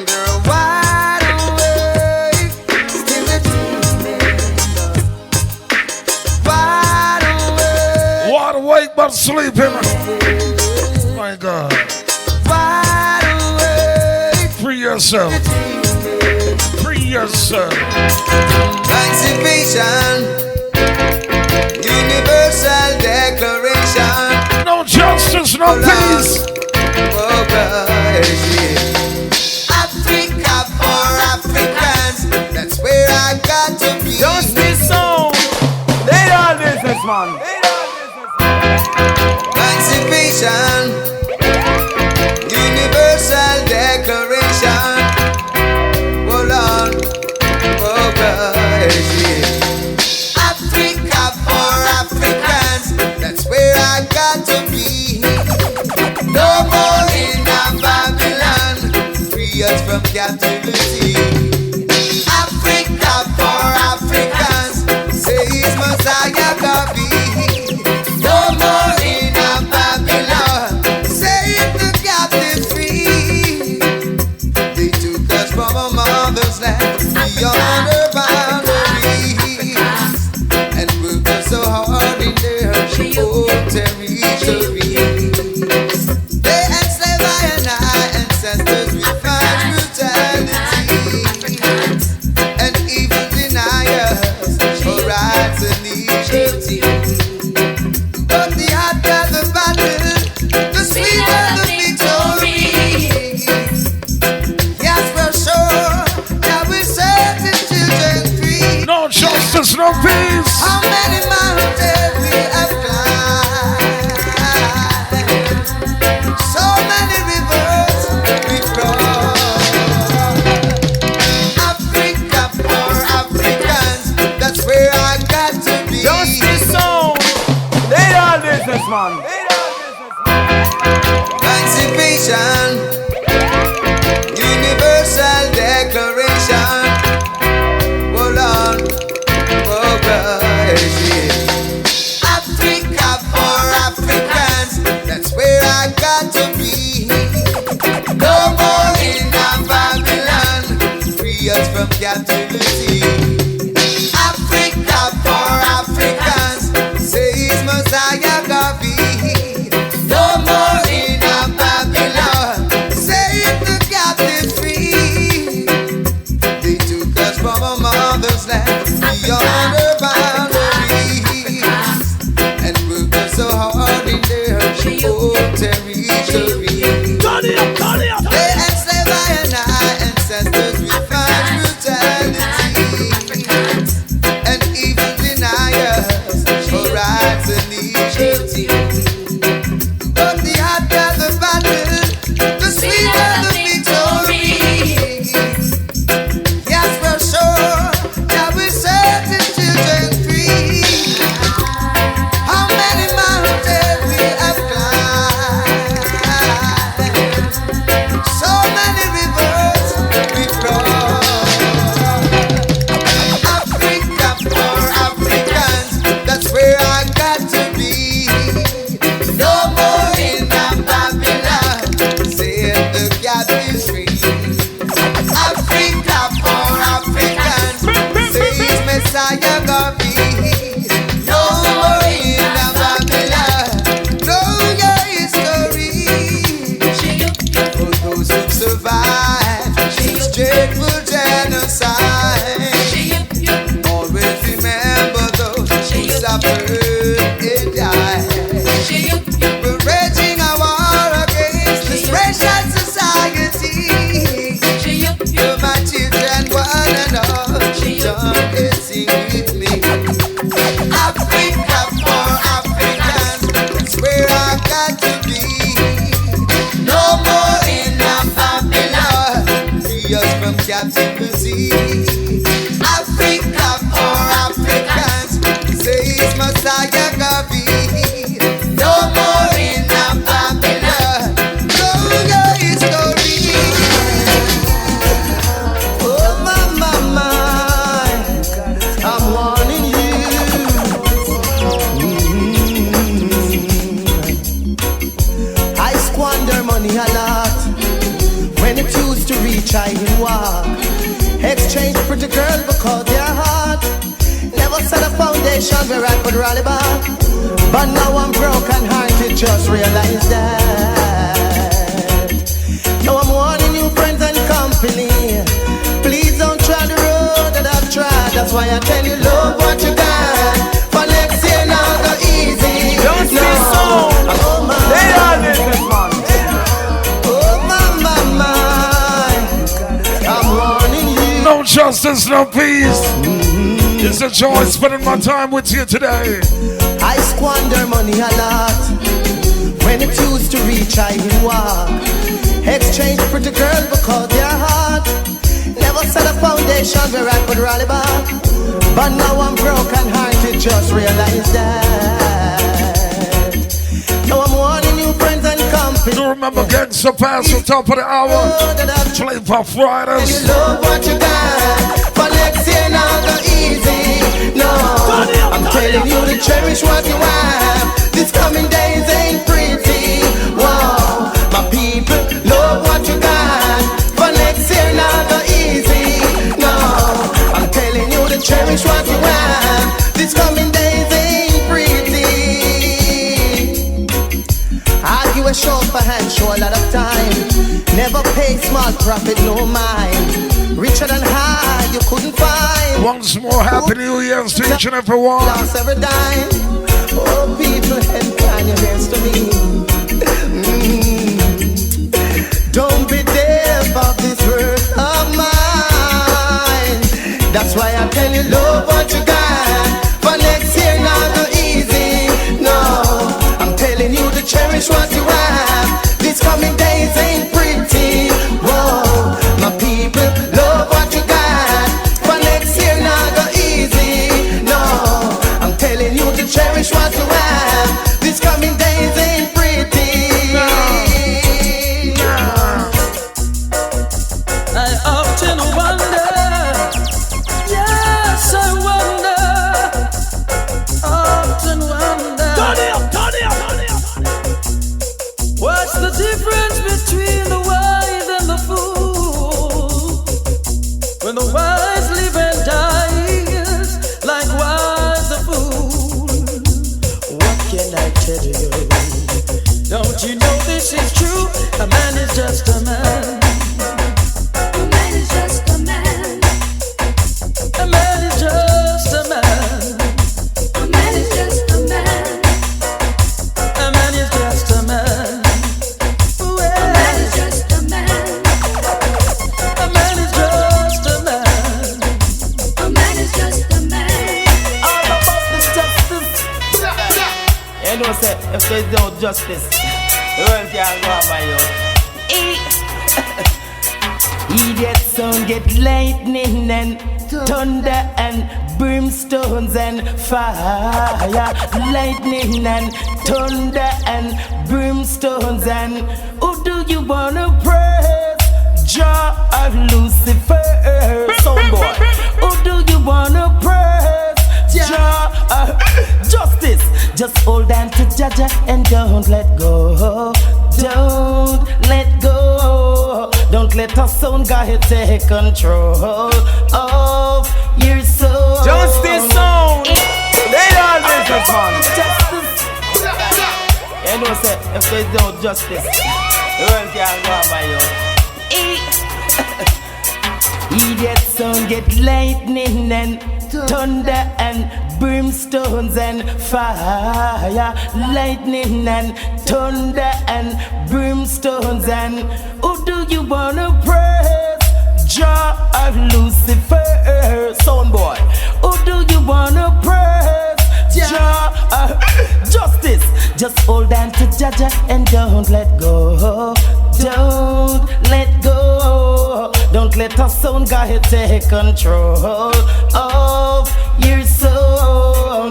S22: They're wide awake, still they're dreaming. Wide awake.
S3: Wide awake but sleeping. My God.
S22: Wide awake.
S3: Free yourself. Free yourself.
S22: Emancipation, Universal Declaration.
S3: No justice, no peace.
S22: Oh God, Africa for Africans. That's where I got to be.
S1: Justice song. They are businessman.
S22: Emancipation, Universal Declaration. Hold on, oh God, Africa for Africans. That's where I got to be. No more in Babylon, free us from captivity. Africa for Africans, says Messiah God be. No more in Babylon, save the captive free. They took us from our mother's land, beyond her boundaries, and worked us so hard in their own territory. They enslaved I and our ancestors with fine brutality, and even deny us our rights and equality. But the harder the battle, the sweeter the victory. Yes, for sure, that we set the children free.
S3: No justice, no peace.
S22: How many mountains we have climbed, so many rivers we crossed. Africa for Africans, that's where I got to be.
S1: Justice song. They are businessman.
S22: Emancipation, Universal Declaration. Hold on, oh God, Africa for Africans, that's where I got to be. No more in Babylon, free us from captivity. Africa for Africans, says Messiah God be. No more in Babylon, save the captive free. They took us from our mother's land, beyond her boundaries, and worked us so hard in their own territory. They enslaved I and our ancestors with fine brutality, and even deny us our rights and equality. But the harder the battle, the sweeter the victory. Yes, for sure, that we set the children free. How many mountains we have climbed, so many rivers we crossed. Africa for Africans, that's where I got to
S12: of earth and die. We're raging a war against this racial society. My children, one and all, don't sing with me. Africa for Africans, that's where I got to be. No more in Babylon, free us from captivity. Africa for Africans, says Messiah Gabi. No more in Babylon, know your history.
S14: I'm warning you. I squander money a lot. When it used to reach, I can walk. Exchange pretty girls because they're hot. Never set a foundation where I could rally back. But now I'm broken hearted, just realize that. Now I'm warning you, friends and company. Please don't try the road that I've tried. That's why I tell you, love what you got. For next year now go easy.
S1: Don't say so.
S14: Oh my.
S1: They are this man.
S14: Oh my. I'm warning you.
S3: No justice, no peace. It's a joy spending my time with you today.
S14: I squander money a lot. When it used to reach, I can walk. Exchange pretty girls because they're hot. Never set a foundation where I could rally back. But now I'm broken hearted, just realize that. Now I'm warning you, friends and company.
S3: Do remember getting surpassed on top of the hour. Play for Fridays.
S14: You love what you got. For next year now go easy. No, I'm telling you to cherish what you have. This coming days ain't pretty. Whoa, my people, love what you got. For next year now go easy. No, I'm telling you to cherish what you have. This coming days ain't pretty. Argue a show for hand, show a lot of time. Never pay small profit, no mind. Richer than high, you couldn't find.
S3: Once more, Happy New Year's to each and every one.
S14: Lost every dime. Oh, people, incline your ears to me. Don't be deaf of this word of mine. That's why I tell you, love what you got. For next year, not go easy. No, I'm telling you to cherish what you have. These coming days ain't pretty. Whoa, my people, love what you got. For next year, not go easy. No, I'm telling you to cherish what you have. These coming days ain't pretty.
S10: I often wonder, yes, I wonder, often wonder. Turn it up. What's the difference between the wise and the fool? When the wise live and dies, likewise the fool. What can I tell you? Don't you know this is true? A man is just a man. A man is just a man. A man is just a man. A man is just a man. A man is just a man. A man is just a man. A man is just a man. A man is just a man. All about the justice.
S21: You know, say, if there's no justice, the world can't go on by you.
S10: Idiot sound get lightning and thunder and brimstones and fire. Lightning and thunder and brimstones and who do you wanna praise? Jah or Lucifer? Soundboy. Who do you wanna praise? Jah or justice? Just hold on to Jaja and don't let go. Don't let go. Don't let our sound guy take control of your soul.
S1: Justice sound. They are this man.
S21: Justice. You know, say, if there's no justice, the world can't go on by you.
S10: Idiot sound get lightning and thunder and brimstones and fire, lightning and thunder and brimstones. And who do you wanna praise? Jah or Lucifer, son boy. Who do you wanna praise? Jah or justice? Just hold on to Jaja and don't let go. Don't let go. Don't let a sound guy take control of your soul.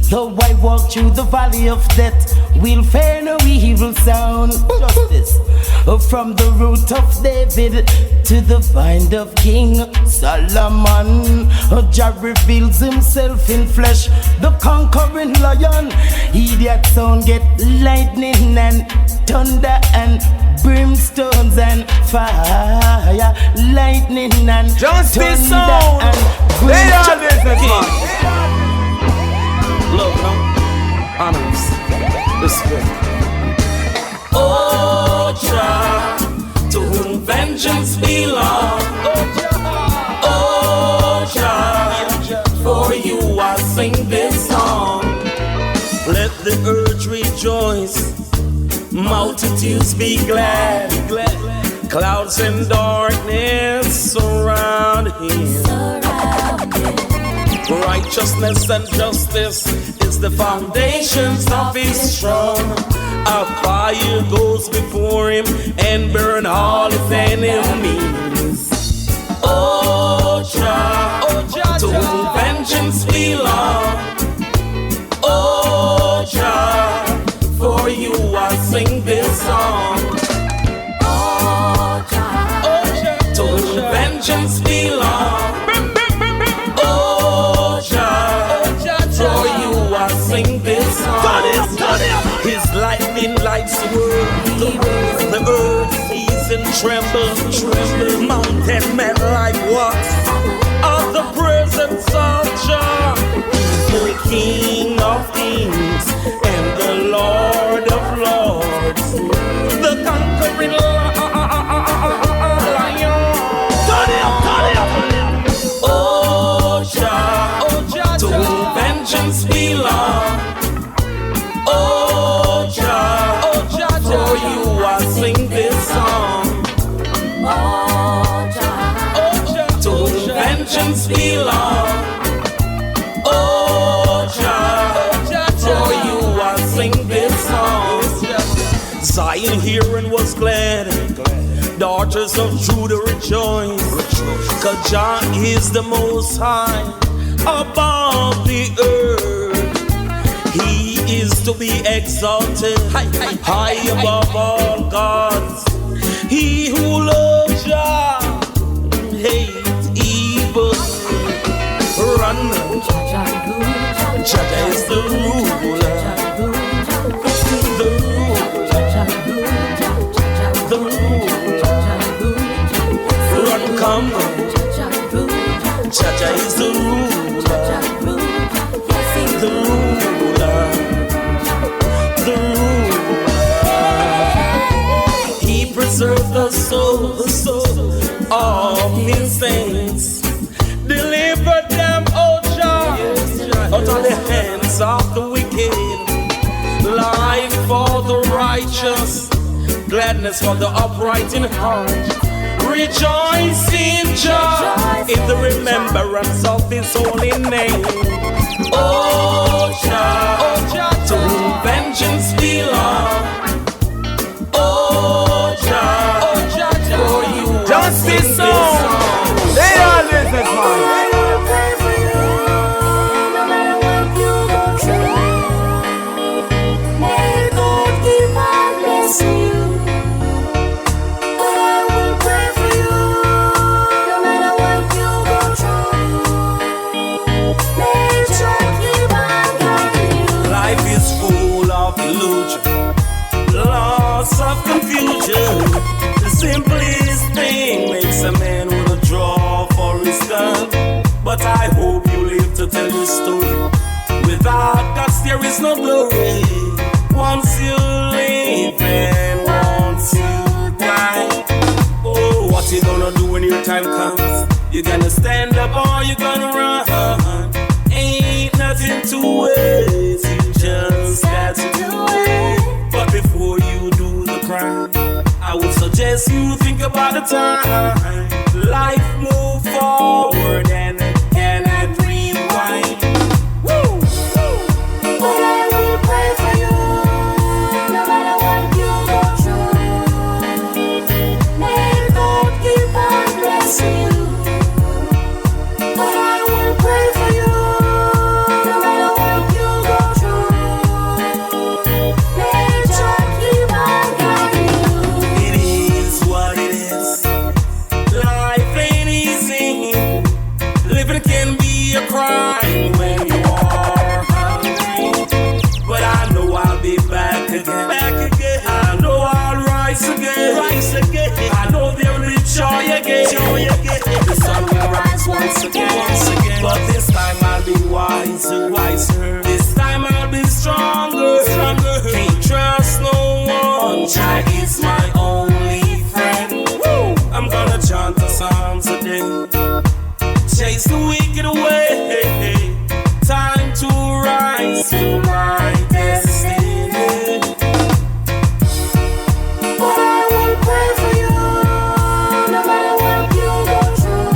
S10: Though I walk through the valley of death, we'll fear no evil sound. Justice. From the root of David to the vine of King Solomon, Jah reveals himself in flesh, the conquering lion. He that sound get lightning and thunder and brimstones and fire, lightning and
S1: Justice
S10: thunder
S1: sound.
S10: and
S1: They are business, man.
S10: Love, no? Honors, respect.
S9: Oh, Jah, to whom vengeance belongs. Oh, Jah, for you I sing this song. Let the earth rejoice, multitudes be glad. Clouds and darkness surround him. Righteousness and justice is the foundations of his throne. A fire goes before him and burn all his enemies. Oh, Jah, to whom vengeance belongs. Oh, Jah, for you I sing this song. Oh, Jah, to whom vengeance belongs. Oh, Jah, for you I sing this song. His lightning lights the world. The earth sees and trembles. Mountain men like what? Of the presence of Jah. The King of kings and the Lord of lords. The conquering lion. Oh, Jah, to whom vengeance belongs. Oh, Jah, for you I sing this song. Oh, Jah, to whom vengeance belongs. Oh, Jah, for you I sing this song. Zion hearing was glad, daughters of Judah rejoice, 'cause Jah is the most high above the earth. He is to be exalted, high above all gods. He who loves Jah hates evil. Run, Jah is the ruler. The ruler. Run, come, Jah is the ruler. The ruler. He preserves the soul of his saints. Deliver them, oh Jah, out of the hands of the wicked. Life for the righteous, gladness for the upright in heart. Rejoice in Jah, in the remembrance of his holy name. Oh Jah, to whom vengeance belongs. Oh Jah, for you
S1: Justice song. They are business, man.
S9: Life is full of illusion, lots of confusion. The simplest thing makes a man wanna draw for his gun. But I hope you live to tell your story. Without God there is no glory. Once you live and once you die. Oh, what you gonna do when your time comes? You
S5: You gonna stand up or you gonna run? Ain't nothing to waste. You just got to do it. But before you do the crime, I would suggest you think about the time. Life move forward and cannot rewind. Woo!
S13: But I will pray for you, no matter what you go through. May God keep on blessing you. But I will pray for you, no matter what you go through. May God keep on guiding you.
S5: It is what it is. Life ain't easy. Living can be a crime when you are hungry. But I know I'll be back again. I know I'll rise again. I know there will be joy again. The sun will rise once again. But this time I'll be wiser. This time I'll be stronger. Can't trust no one. Jah is my only friend. I'm gonna chant the Psalms a day. Chase the wicked away. Time to rise to my destiny.
S13: But I will pray for you, no matter what you go through.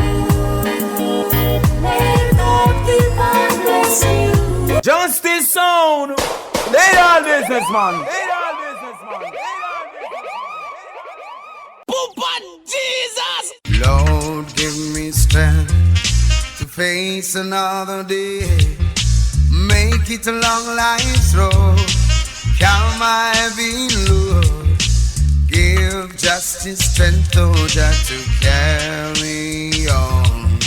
S13: May God keep on blessing you.
S1: Justice sound. They all businessman.
S12: Jesus! Lord, give me strength to face another day. Make it a long life's road. Calm my being, Lord. Give justice strength, oh Jah, to carry on.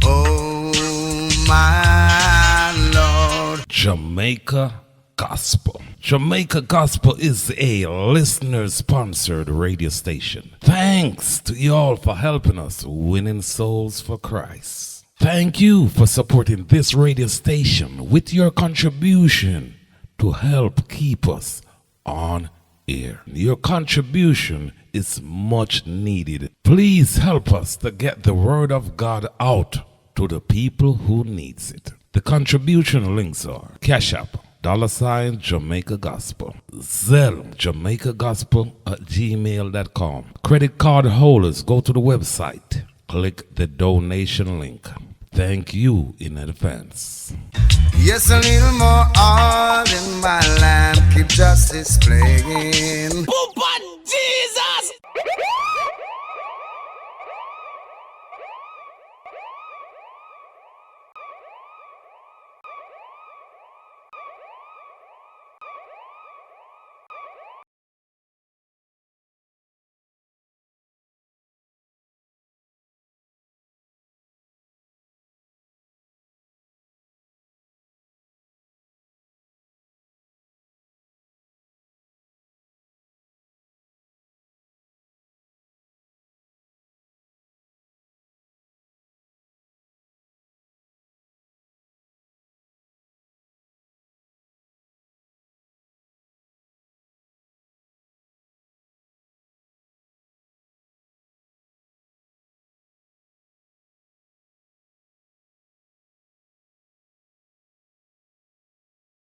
S12: Oh, my Lord.
S3: Jamaica Gospel. Jamaica Gospel is a listener-sponsored radio station. Thanks to y'all for helping us winning souls for Christ. Thank you for supporting this radio station with your contribution to help keep us on air. Your contribution is much needed. Please help us to get the word of God out to the people who needs it. The contribution links are CashApp Jamaica Gospel, Zelle JamaicaGospel@gmail.com. Credit card holders, go to the website, click the donation link. Thank you in advance.
S12: Yes, a little more oil in my lamp, keep justice playing.